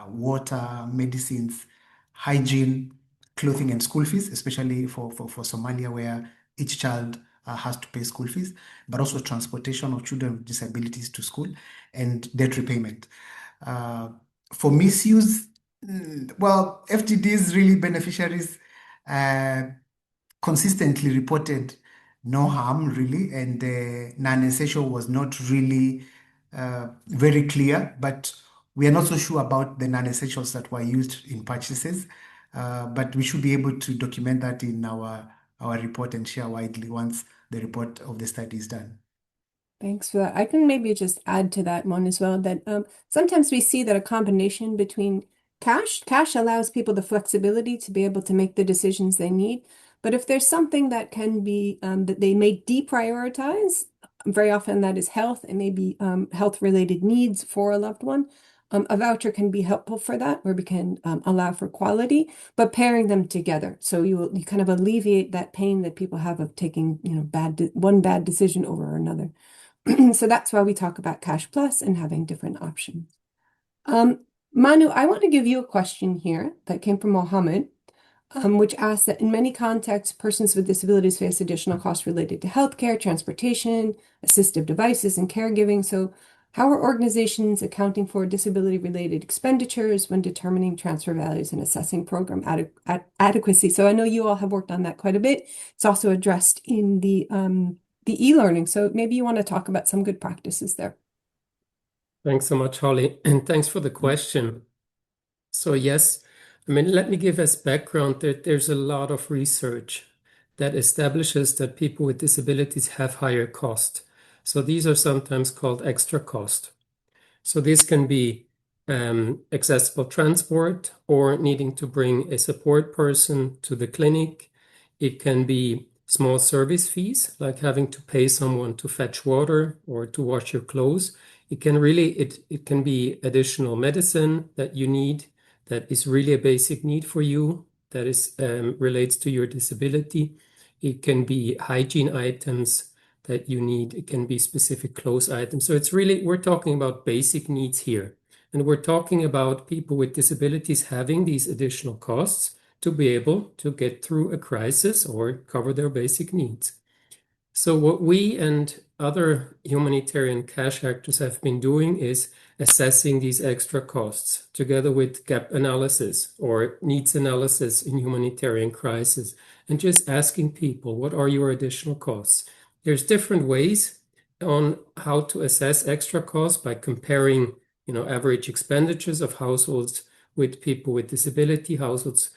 S4: water, medicines, hygiene, clothing, and school fees, especially for Somalia, where each child has to pay school fees, but also transportation of children with disabilities to school and debt repayment. For misuse, well, FGDs really beneficiaries consistently reported no harm really, and non-essential was not really very clear, but we are not so sure about the non-essentials that were used in purchases, but we should be able to document that in our report and share widely once the report of the study is done.
S5: Thanks for that. I can maybe just add to that one as well that sometimes we see that a combination between cash allows people the flexibility to be able to make the decisions they need. But if there's something that can be that they may deprioritize, very often that is health, it may be health-related needs for a loved one. A voucher can be helpful for that, where we can allow for quality, but pairing them together. So you kind of alleviate that pain that people have of taking, one bad decision over another. So that's why we talk about Cash Plus and having different options. Manu, I want to give you a question here that came from Mohammed, which asks that in many contexts, persons with disabilities face additional costs related to healthcare, transportation, assistive devices, and caregiving. So How are organizations accounting for disability-related expenditures when determining transfer values and assessing program adequacy? So I know you all have worked on that quite a bit. It's also addressed in the e-learning. So maybe you want to talk about some good practices there.
S1: Thanks so much, Holly, and thanks for the question. So yes, I mean, let me give as background that there's a lot of research that establishes that people with disabilities have higher cost. So these are sometimes called extra cost. So this can be accessible transport or needing to bring a support person to the clinic. It can be small service fees, like having to pay someone to fetch water or to wash your clothes. It can be additional medicine that you need that is really a basic need for you that is relates to your disability. It can be hygiene items that you need. It can be specific clothes items. So it's really, we're talking about basic needs here. And we're talking about people with disabilities having these additional costs to be able to get through a crisis or cover their basic needs. So what we and other humanitarian cash actors have been doing is assessing these extra costs together with gap analysis or needs analysis in humanitarian crisis and just asking people, what are your additional costs? There's different ways on how to assess extra costs by comparing, average expenditures of households with people with disability, households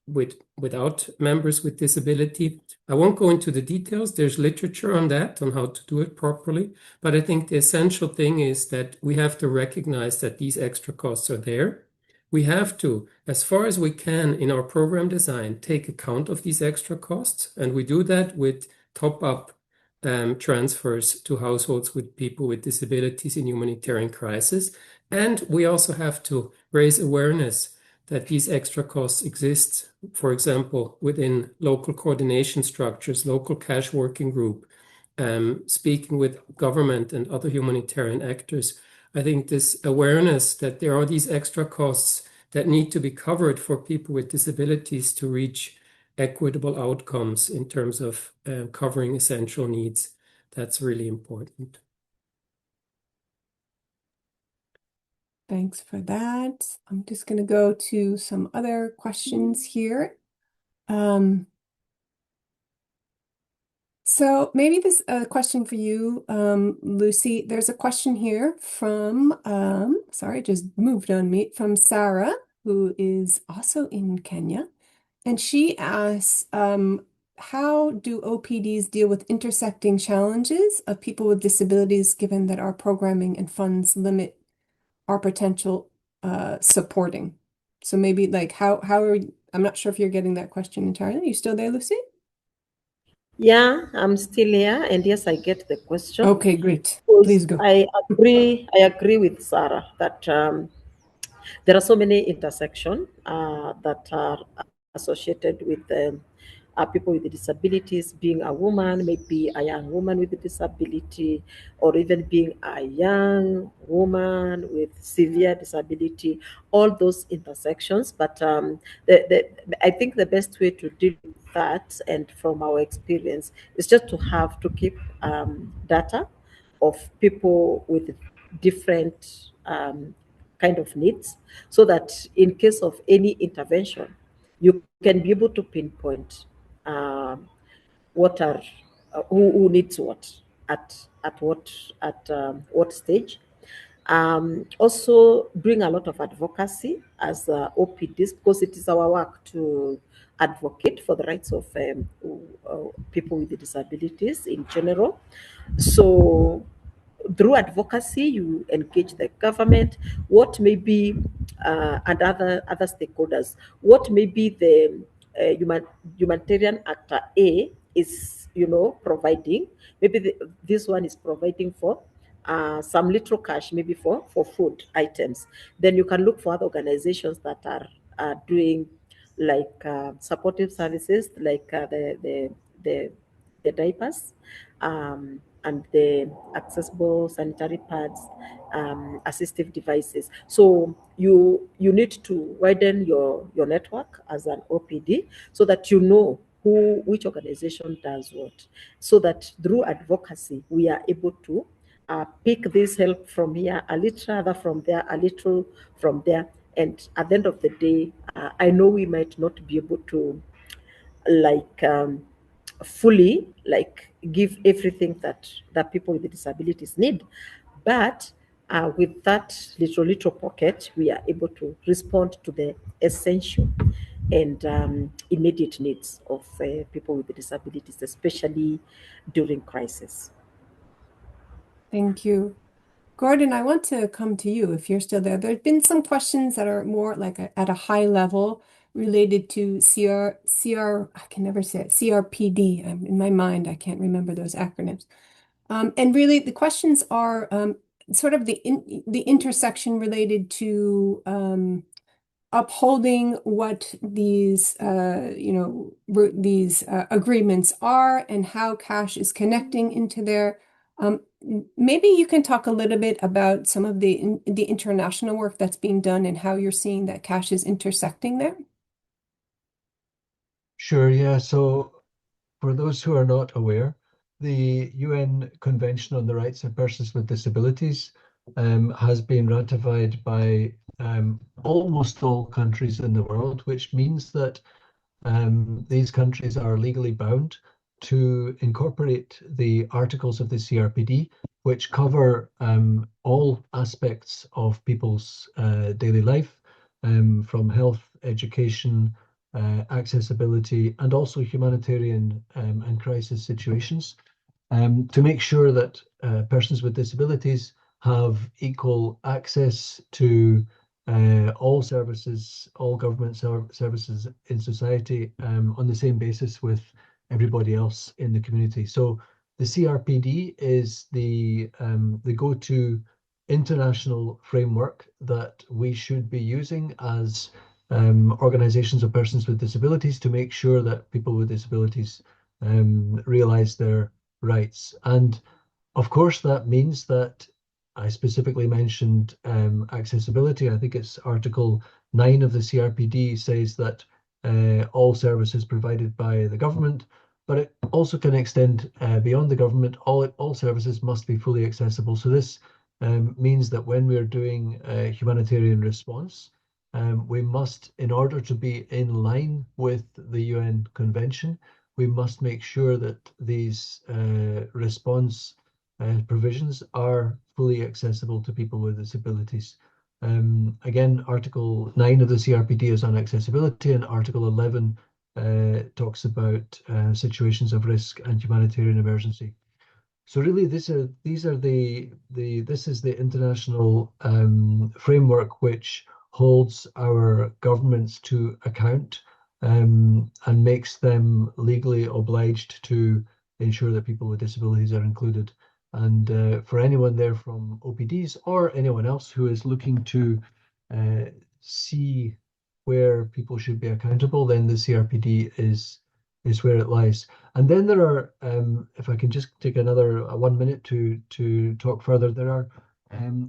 S1: without members with disability. I won't go into the details. There's literature on that, on how to do it properly. But I think the essential thing is that we have to recognize that these extra costs are there. We have to, as far as we can in our program design, take account of these extra costs. And we do that with top-up transfers to households with people with disabilities in humanitarian crisis. And we also have to raise awareness that these extra costs exist, for example, within local coordination structures, local cash working group, speaking with government and other humanitarian actors. I think this awareness that there are these extra costs that need to be covered for people with disabilities to reach equitable outcomes in terms of covering essential needs, that's really important.
S5: Thanks for that. I'm just going to go to some other questions here. So maybe this question for you, Lucy. There's a question here from, sorry, just moved on me, from Sarah, who is also in Kenya. And she asks, how do OPDs deal with intersecting challenges of people with disabilities, given that our programming and funds limit our potential supporting? So maybe like how are I'm not sure if you're getting that question entirely. Are you still there, Lucy?
S3: Yeah, I'm still here, and yes, I get the question.
S5: Okay, great. Please go.
S3: I agree with Sarah that there are so many intersections that are associated with people with disabilities, being a woman, maybe a young woman with a disability, or even being a young woman with severe disability, all those intersections. But I think the best way to deal with that, and from our experience, is just to keep data of people with different kind of needs, so that in case of any intervention, you can be able to pinpoint what are who needs what at what stage. Also bring a lot of advocacy as OPDs, because it is our work to advocate for the rights of people with disabilities in general. So through advocacy, you engage the government, what may be and other stakeholders, what may be the humanitarian actor A is providing. Maybe this one is providing for some little cash, maybe for food items. Then you can look for other organizations that are doing like supportive services, like the diapers, and the accessible sanitary pads, assistive devices. So you need to widen your network as an OPD, so that you know which organization does what, so that through advocacy we are able to pick this help from here, a little other from there, a little from there. And at the end of the day, I know we might not be able to like fully like give everything that people with disabilities need, but with that little pocket, we are able to respond to the essential and immediate needs of people with disabilities, especially during crisis.
S5: Thank you. Gordon, I want to come to you if you're still there. There have been some questions that are more like at a high level related to I can never say it, CRPD. In my mind, I can't remember those acronyms. And really, the questions are sort of the intersection related to upholding what these agreements are and how cash is connecting into there. Maybe you can talk a little bit about some of the international work that's being done and how you're seeing that cash is intersecting there.
S2: Sure, yeah. So for those who are not aware, the UN Convention on the Rights of Persons with Disabilities has been ratified by almost all countries in the world, which means that these countries are legally bound to incorporate the articles of the CRPD, which cover all aspects of people's daily life, from health, education, accessibility, and also humanitarian and crisis situations, to make sure that persons with disabilities have equal access to all services, all government services in society, on the same basis with everybody else in the community. So the CRPD is the go-to international framework that we should be using as organizations of persons with disabilities to make sure that people with disabilities realize their rights. And of course, that means that I specifically mentioned accessibility. I think it's Article 9 of the CRPD says that all services provided by the government, but it also can extend beyond the government. All services must be fully accessible. So this means that when we're doing a humanitarian response, we must, in order to be in line with the UN Convention, we must make sure that these response provisions are fully accessible to people with disabilities. Again, Article 9 of the CRPD is on accessibility, and Article 11 talks about situations of risk and humanitarian emergency. So really, this is the international framework which holds our governments to account, and makes them legally obliged to ensure that people with disabilities are included. And for anyone there from OPDs or anyone else who is looking to see where people should be accountable, then the CRPD is where it lies. And then there are, if I can just take another 1 minute to talk further, there are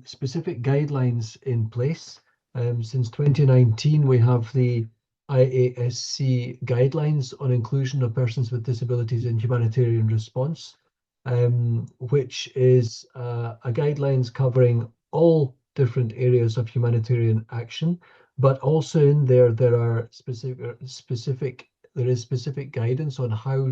S2: specific guidelines in place. Since 2019, we have the IASC guidelines on inclusion of persons with disabilities in humanitarian response, which is a guidelines covering all different areas of humanitarian action, but also in there are specific guidance on how,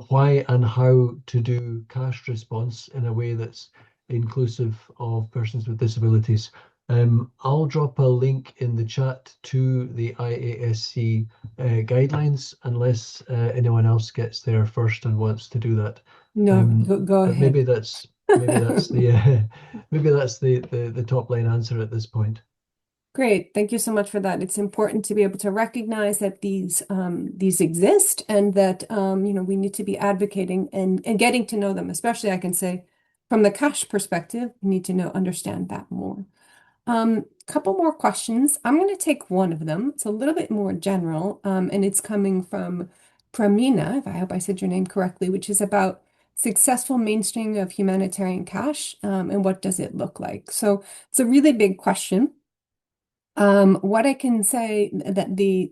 S2: why and how to do cash response in a way that's inclusive of persons with disabilities. I'll drop a link in the chat to the IASC guidelines, unless anyone else gets there first and wants to do that.
S5: No, go ahead.
S2: Maybe that's the maybe that's the top line answer at this point.
S5: Great. Thank you so much for that. It's important to be able to recognize that these exist, and that we need to be advocating and getting to know them. Especially, I can say, from the cash perspective, we need to understand that more. Couple more questions. I'm going to take one of them. It's a little bit more general, and it's coming from Pramina, if I hope I said your name correctly, which is about successful mainstreaming of humanitarian cash, and what does it look like? So it's a really big question. What I can say that the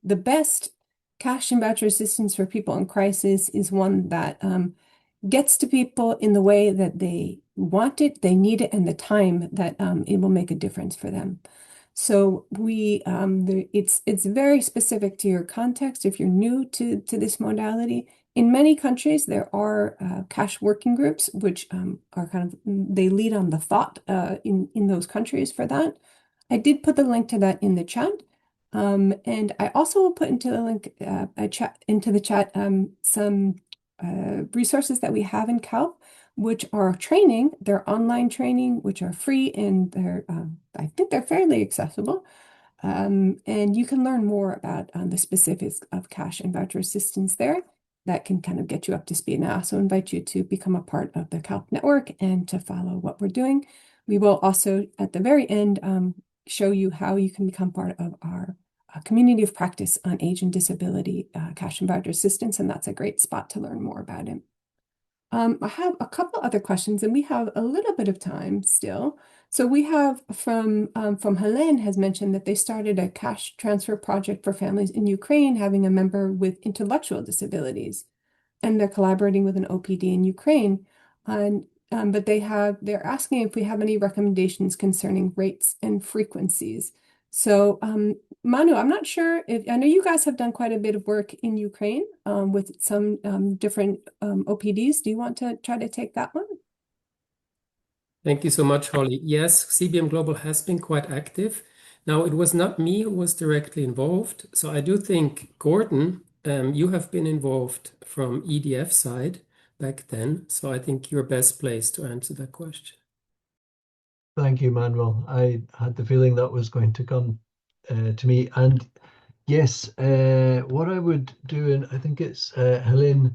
S5: best cash and voucher assistance for people in crisis is one that gets to people in the way that they want it, they need it, and the time that it will make a difference for them. So it's very specific to your context. If you're new to this modality, in many countries there are cash working groups, which are they lead on the thought in those countries for that. I did put the link to that in the chat. And I also will put into the link into the chat some resources that we have in CALP, which are training. They're online training, which are free, and I think they're fairly accessible. And you can learn more about the specifics of cash and voucher assistance there. That can kind of get you up to speed. And I also invite you to become a part of the CALP network and to follow what we're doing. We will also, at the very end, show you how you can become part of our community of practice on age and disability cash and voucher assistance, and that's a great spot to learn more about it. I have a couple other questions, and we have a little bit of time still. So we have from Helene has mentioned that they started a cash transfer project for families in Ukraine having a member with intellectual disabilities, and they're collaborating with an OPD in Ukraine. But they're asking if we have any recommendations concerning rates and frequencies. So Manu, I'm not sure if I know you guys have done quite a bit of work in Ukraine with some different OPDs. Do you want to try to take that one?
S1: Thank you so much, Holly. Yes, CBM Global has been quite active. Now, it was not me who was directly involved. So I do think, Gordon, you have been involved from EDF side back then. So I think you're best placed to answer that question.
S2: Thank you, Manuel. I had the feeling that was going to come to me. And yes, what I would do, and I think it's Helene,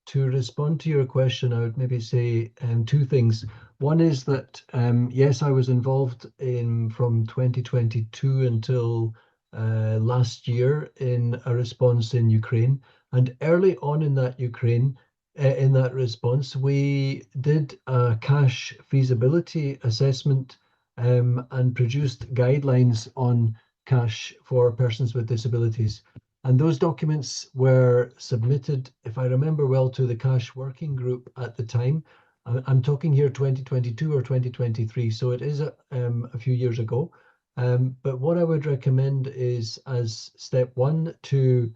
S2: to respond to your question, I would maybe say two things. One is that, yes, I was involved from 2022 until last year in a response in Ukraine. And early on in that response, we did a cash feasibility assessment and produced guidelines on cash for persons with disabilities. And those documents were submitted, if I remember well, to the cash working group at the time. I'm talking here 2022 or 2023, so it is a few years ago. But what I would recommend is, as step one, to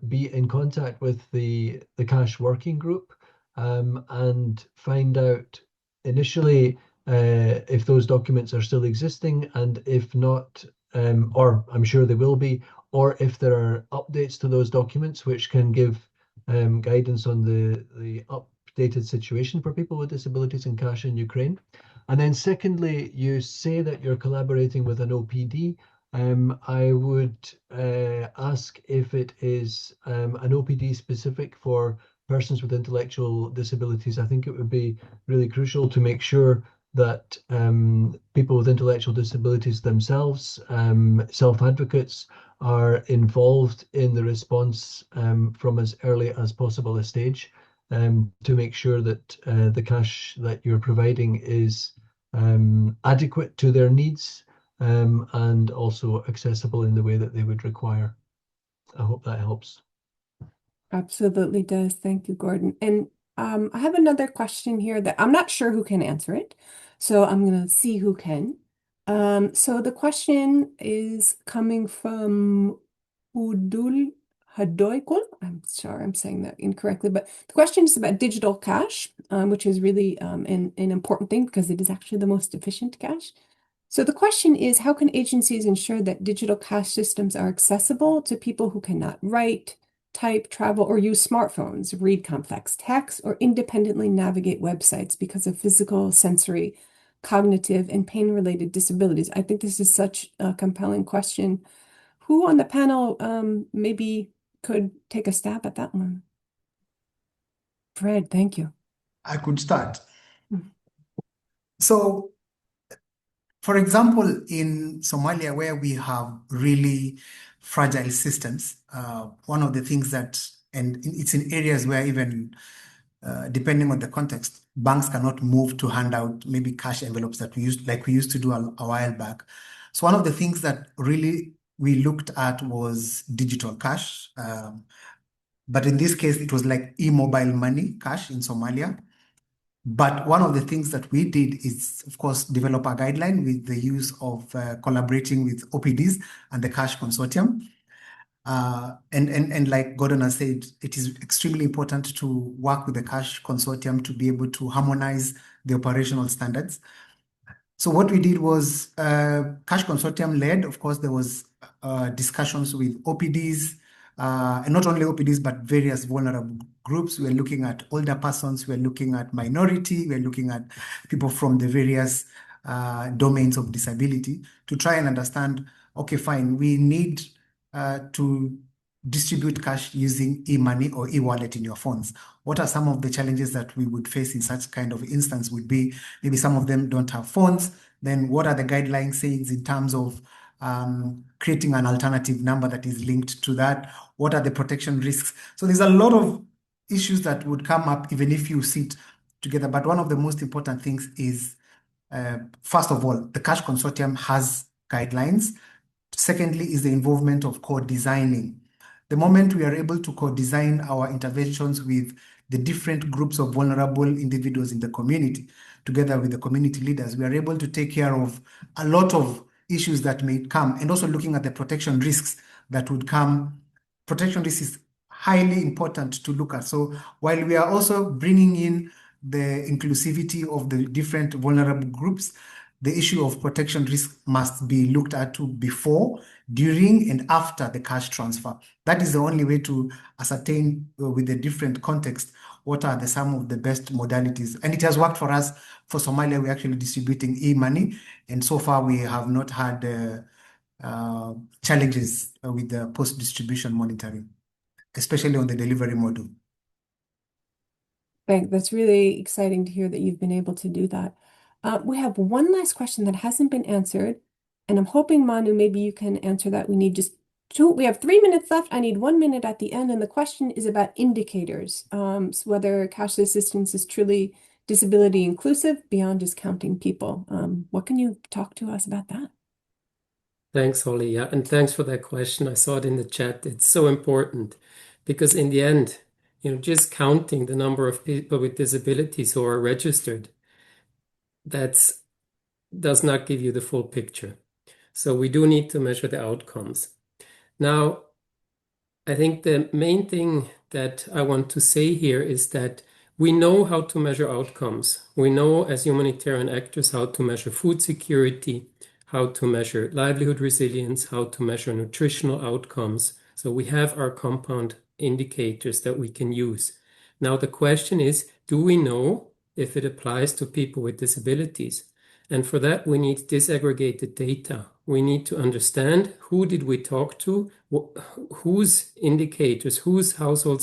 S2: be in contact with the cash working group and find out initially if those documents are still existing, and if not, or I'm sure they will be, or if there are updates to those documents which can give guidance on the updated situation for people with disabilities in cash in Ukraine. And then secondly, you say that you're collaborating with an OPD. I would ask if it is an OPD specific for persons with intellectual disabilities. I think it would be really crucial to make sure that people with intellectual disabilities themselves, self-advocates, are involved in the response from as early as possible a stage to make sure that the cash that you're providing is adequate to their needs and also accessible in the way that they would require. I hope that helps.
S5: Absolutely does. Thank you, Gordon. And I have another question here that I'm not sure who can answer it. So I'm going to see who can. So the question is coming from Udul Hadoikul. I'm sorry, I'm saying that incorrectly, but the question is about digital cash, which is really an important thing because it is actually the most efficient cash. So the question is, how can agencies ensure that digital cash systems are accessible to people who cannot write, type, travel, or use smartphones, read complex text, or independently navigate websites because of physical, sensory, cognitive, and pain-related disabilities? I think this is such a compelling question. Who on the panel maybe could take a stab at that one? Fred, thank you.
S4: I could start. So, for example, in Somalia, where we have really fragile systems, one of the things and it's in areas where even depending on the context, banks cannot move to hand out maybe cash envelopes that we used to do a while back. So one of the things that really we looked at was digital cash. But in this case, it was like e-mobile money, cash in Somalia. But one of the things that we did is, of course, develop a guideline with the use of collaborating with OPDs and the Cash Consortium. And like Gordon has said, it is extremely important to work with the Cash Consortium to be able to harmonize the operational standards. So what we did was Cash Consortium led. Of course, there was discussions with OPDs, and not only OPDs, but various vulnerable groups. We're looking at older persons, we're looking at minority, we're looking at people from the various domains of disability to try and understand, okay, fine, we need to distribute cash using e-money or e-wallet in your phones. What are some of the challenges that we would face in such kind of instance would be maybe some of them don't have phones. Then what are the guidelines saying in terms of creating an alternative number that is linked to that? What are the protection risks? So there's a lot of issues that would come up even if you sit together. But one of the most important things is, first of all, the Cash Consortium has guidelines. Secondly, is the involvement of co-designing. The moment we are able to co-design our interventions with the different groups of vulnerable individuals in the community, together with the community leaders, we are able to take care of a lot of issues that may come, and also looking at the protection risks that would come. Protection risk is highly important to look at. So while we are also bringing in the inclusivity of the different vulnerable groups, the issue of protection risk must be looked at to before, during, and after the cash transfer. That is the only way to ascertain with the different context what are some of the best modalities. And it has worked for us. For Somalia, we're actually distributing e-money, and so far we have not had challenges with the post-distribution monitoring, especially on the delivery model.
S5: That's really exciting to hear that you've been able to do that. We have one last question that hasn't been answered, and I'm hoping, Manu, maybe you can answer that. We have 3 minutes left. I need 1 minute at the end, and the question is about indicators. So whether cashless assistance is truly disability inclusive beyond just counting people. What can you talk to us about that?
S1: Thanks, Holly. Yeah, and thanks for that question. I saw it in the chat. It's so important because in the end, just counting the number of people with disabilities who are registered, that does not give you the full picture. So we do need to measure the outcomes. Now, I think the main thing that I want to say here is that we know how to measure outcomes. We know as humanitarian actors how to measure food security, how to measure livelihood resilience, how to measure nutritional outcomes. So we have our compound indicators that we can use. Now the question is, do we know if it applies to people with disabilities? And for that, we need disaggregated data. We need to understand who did we talk to, whose indicators, whose household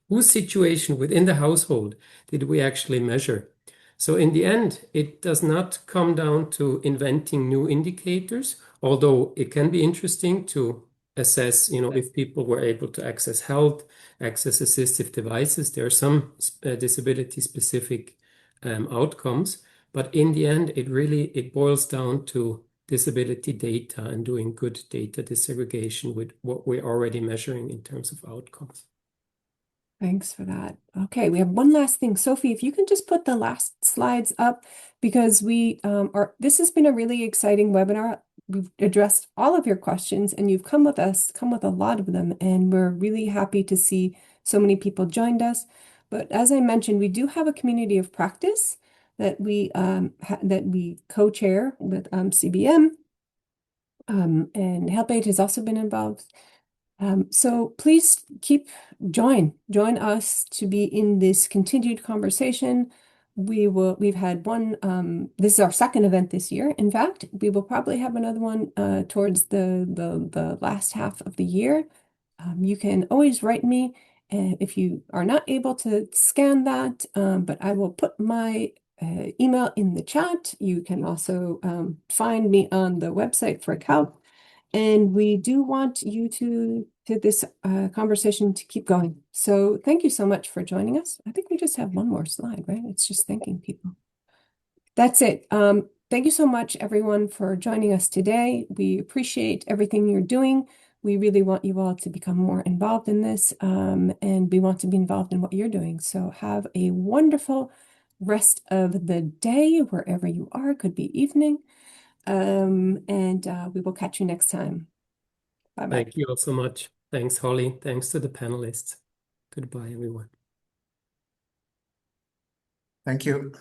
S1: whose situation within the household did we actually measure. So in the end, it does not come down to inventing new indicators, although it can be interesting to assess, if people were able to access health, access assistive devices. There are some disability-specific outcomes. But in the end, it boils down to disability data and doing good data disaggregation with what we're already measuring in terms of outcomes.
S5: Thanks for that. Okay, we have one last thing. Sophie, if you can just put the last slides up, because this has been a really exciting webinar. We've addressed all of your questions and you've come with a lot of them, and we're really happy to see so many people joined us. But as I mentioned, we do have a community of practice that we co-chair with CBM, and HelpAid has also been involved. So please join us to be in this continued conversation. We've had one, this is our second event this year. In fact, we will probably have another one towards the last half of the year. You can always write me if you are not able to scan that, but I will put my email in the chat. You can also find me on the website for CALP. And we do want you to this conversation to keep going. So thank you so much for joining us. I think we just have one more slide, right? It's just thanking people. That's it. Thank you so much, everyone, for joining us today. We appreciate everything you're doing. we really want you all to become more involved in this, and we want to be involved in what you're doing. So have a wonderful rest of the day, wherever you are, could be evening. And we will catch you next time. Bye-bye.
S1: Thank you all so much. Thanks, Holly. Thanks to the panelists. Goodbye, everyone.
S4: Thank you.